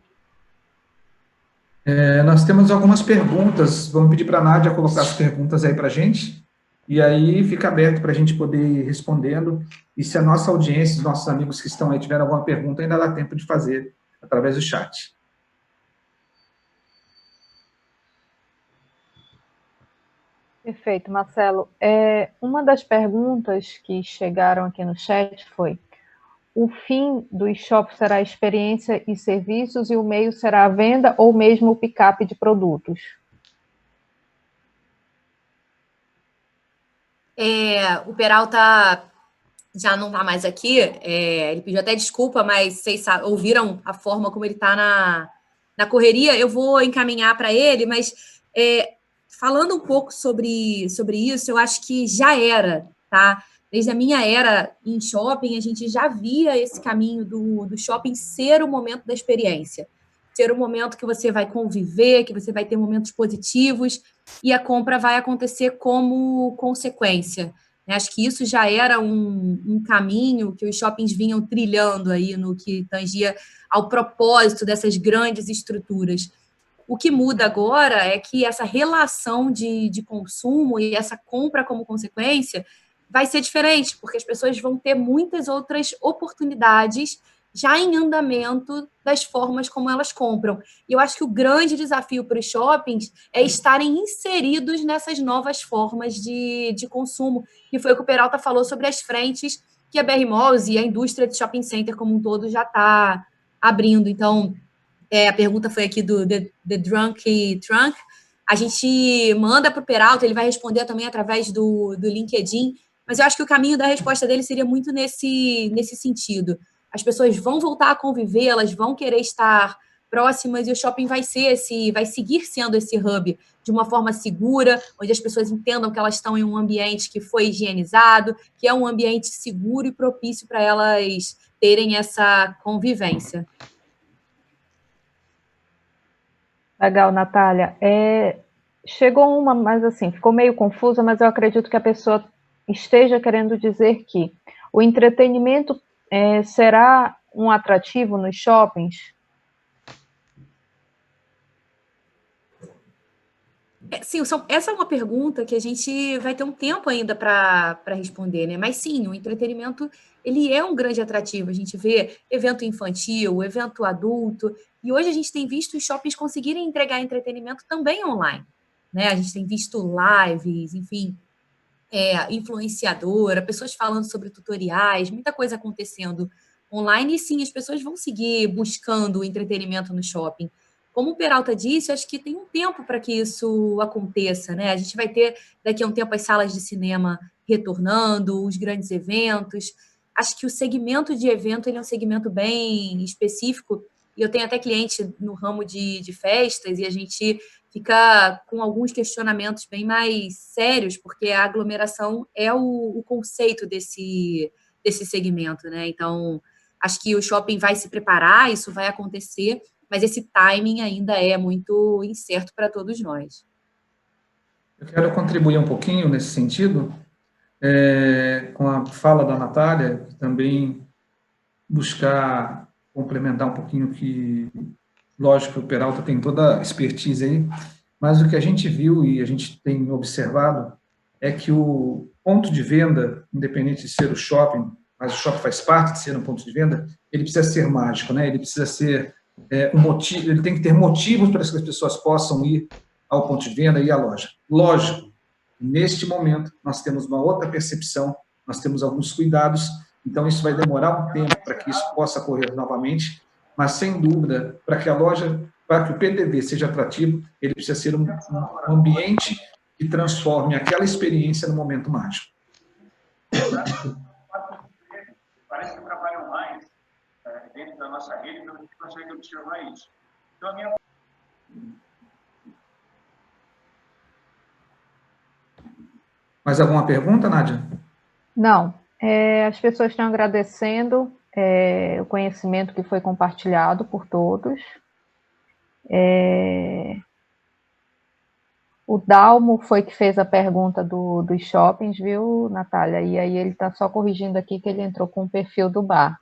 Nós temos algumas perguntas, vamos pedir para a Nádia colocar as perguntas aí para a gente, e aí fica aberto para a gente poder ir respondendo, e se a nossa audiência, os nossos amigos que estão aí tiverem alguma pergunta, ainda dá tempo de fazer através do chat. Perfeito, Marcelo. Uma das perguntas que chegaram aqui no chat foi: o fim do e-shop será experiência e serviços e o meio será a venda ou mesmo o pick-up de produtos? O Peralta já não está mais aqui, ele pediu até desculpa, mas vocês ouviram a forma como ele está na correria, eu vou encaminhar para ele, mas falando um pouco sobre isso, eu acho que já era, tá? Desde a minha era em shopping, a gente já via esse caminho do shopping ser o momento da experiência, ser o momento que você vai conviver, que você vai ter momentos positivos e a compra vai acontecer como consequência. Acho que isso já era um caminho que os shoppings vinham trilhando aí no que tangia ao propósito dessas grandes estruturas. O que muda agora é que essa relação de consumo e essa compra como consequência vai ser diferente, porque as pessoas vão ter muitas outras oportunidades já em andamento das formas como elas compram. E eu acho que o grande desafio para os shoppings é estarem inseridos nessas novas formas de consumo, que foi o que o Peralta falou sobre as frentes que a BR Malls e a indústria de shopping center como um todo já está abrindo. Então, a pergunta foi aqui do The Drunk Trunk. A gente manda para o Peralta, ele vai responder também através do LinkedIn, mas eu acho que o caminho da resposta dele seria muito nesse sentido. As pessoas vão voltar a conviver, elas vão querer estar próximas e o shopping vai seguir sendo esse hub de uma forma segura, onde as pessoas entendam que elas estão em um ambiente que foi higienizado, que é um ambiente seguro e propício para elas terem essa convivência. Legal, Natália. Chegou uma, mas assim, ficou meio confusa, mas eu acredito que a pessoa esteja querendo dizer que o entretenimento será um atrativo nos shoppings? Sim, essa é uma pergunta que a gente vai ter um tempo ainda para responder, né? Mas sim, o entretenimento ele é um grande atrativo. A gente vê evento infantil, evento adulto, e hoje a gente tem visto os shoppings conseguirem entregar entretenimento também online, né? A gente tem visto lives, enfim, influenciadora, pessoas falando sobre tutoriais, muita coisa acontecendo online, e sim, as pessoas vão seguir buscando entretenimento no shopping. Como o Peralta disse, acho que tem um tempo para que isso aconteça, né? A gente vai ter daqui a um tempo as salas de cinema retornando, os grandes eventos. Acho que o segmento de evento ele é um segmento bem específico, e eu tenho até cliente no ramo de festas, e a gente fica com alguns questionamentos bem mais sérios, porque a aglomeração é o conceito desse segmento, né? Então, acho que o shopping vai se preparar, isso vai acontecer, mas esse timing ainda é muito incerto para todos nós. Eu quero contribuir um pouquinho nesse sentido, com a fala da Natália, e também buscar complementar um pouquinho que, lógico que o Peralta tem toda a expertise aí, mas o que a gente viu e a gente tem observado é que o ponto de venda, independente de ser o shopping, mas o shopping faz parte de ser um ponto de venda, ele precisa ser mágico, né? Ele precisa ser um motivo, ele tem que ter motivos para que as pessoas possam ir ao ponto de venda e à loja. Lógico, neste momento, nós temos uma outra percepção, nós temos alguns cuidados, então isso vai demorar um tempo para que isso possa ocorrer novamente, mas, sem dúvida, para que a loja, para que o PDV seja atrativo, ele precisa ser um ambiente que transforme aquela experiência no momento mágico. Parece que trabalham mais dentro da nossa rede, então a gente consegue observar isso. Então, a minha... Mais alguma pergunta, Nádia? Não. As pessoas estão agradecendo o conhecimento que foi compartilhado por todos. O Dalmo foi que fez a pergunta dos shoppings, viu, Natália? E aí ele está só corrigindo aqui que ele entrou com o perfil do bar.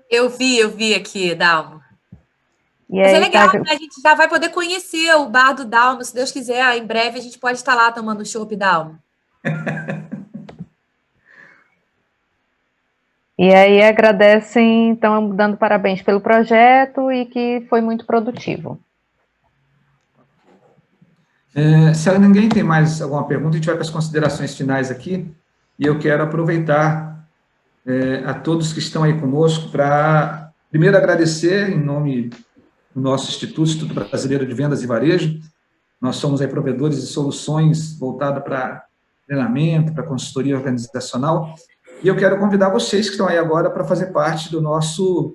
Eu vi aqui, Dalmo. E Mas é aí, legal, tá... né? A gente já vai poder conhecer o bar do Dalmo, se Deus quiser, em breve a gente pode estar lá tomando chopp Dalmo. E aí agradecem, então, dando parabéns pelo projeto e que foi muito produtivo. Se ninguém tem mais alguma pergunta, a gente vai para as considerações finais aqui, e eu quero aproveitar a todos que estão aí conosco para, primeiro, agradecer em nome do nosso Instituto Brasileiro de Vendas e Varejo. Nós somos aí provedores de soluções voltadas para treinamento, para consultoria organizacional, e eu quero convidar vocês que estão aí agora para fazer parte da nossa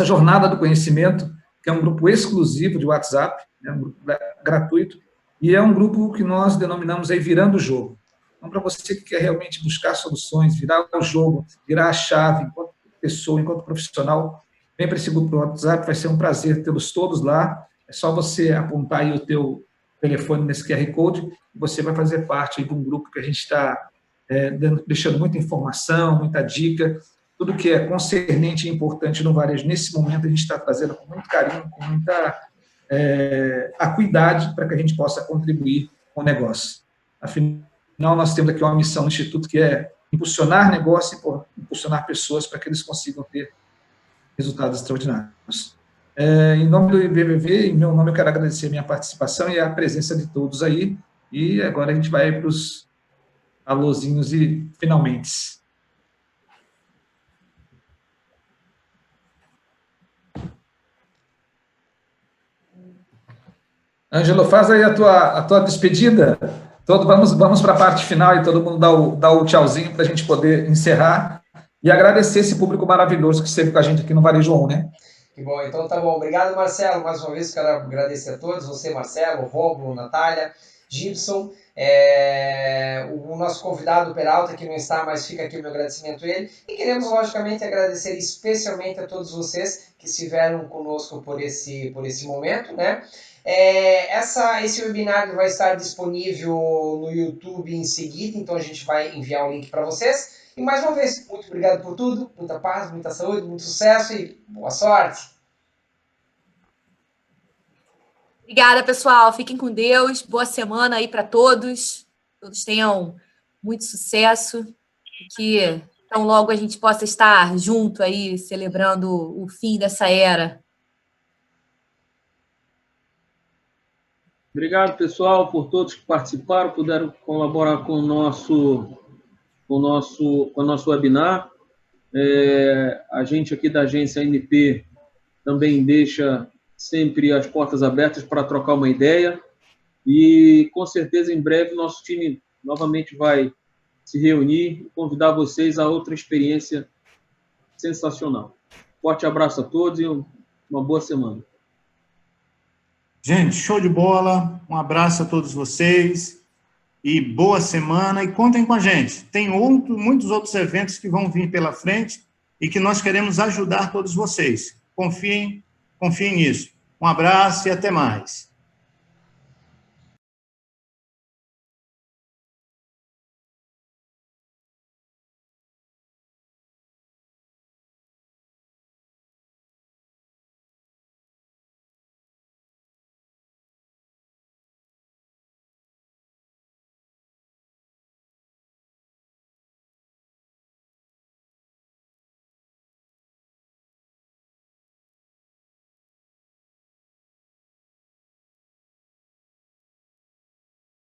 jornada do conhecimento, que é um grupo exclusivo de WhatsApp, é um grupo gratuito, e é um grupo que nós denominamos aí Virando o Jogo. Então, para você que quer realmente buscar soluções, virar o jogo, virar a chave, enquanto pessoa, enquanto profissional, vem para esse grupo do WhatsApp, vai ser um prazer tê-los todos lá. É só você apontar aí o teu telefone nesse QR Code e você vai fazer parte aí de um grupo que a gente está deixando muita informação, muita dica, tudo que é concernente e importante no varejo. Nesse momento, a gente está trazendo com muito carinho, com muita acuidade para que a gente possa contribuir com o negócio. Afinal, nós temos aqui uma missão no Instituto que é impulsionar negócio e impulsionar pessoas para que eles consigam ter resultados extraordinários. Em nome do IBVV, em meu nome, eu quero agradecer a minha participação e a presença de todos aí. E agora a gente vai para os alôzinhos e finalmente. Ângelo, faz aí a tua despedida. Vamos para a parte final e todo mundo dá o tchauzinho para a gente poder encerrar e agradecer esse público maravilhoso que esteve com a gente aqui no Varejo On, né? Que bom, então tá bom. Obrigado, Marcelo. Mais uma vez, quero agradecer a todos. Você, Marcelo, Rômulo, Natália, Gibson, o nosso convidado Peralta, que não está, mas fica aqui o meu agradecimento a ele. E queremos, logicamente, agradecer especialmente a todos vocês que estiveram conosco por esse momento, né? Esse webinar vai estar disponível no YouTube em seguida, então a gente vai enviar o link para vocês. E mais uma vez, muito obrigado por tudo, muita paz, muita saúde, muito sucesso e boa sorte! Obrigada, pessoal. Fiquem com Deus. Boa semana aí para todos. Todos tenham muito sucesso e que tão logo a gente possa estar junto aí, celebrando o fim dessa era. Obrigado, pessoal, por todos que participaram, puderam colaborar com o nosso webinar. A gente aqui da agência ANP também deixa sempre as portas abertas para trocar uma ideia e, com certeza, em breve, nosso time novamente vai se reunir e convidar vocês a outra experiência sensacional. Forte abraço a todos e uma boa semana. Gente, show de bola. Um abraço a todos vocês e boa semana. E contem com a gente. Tem muitos outros eventos que vão vir pela frente e que nós queremos ajudar todos vocês. Confiem nisso. Um abraço e até mais.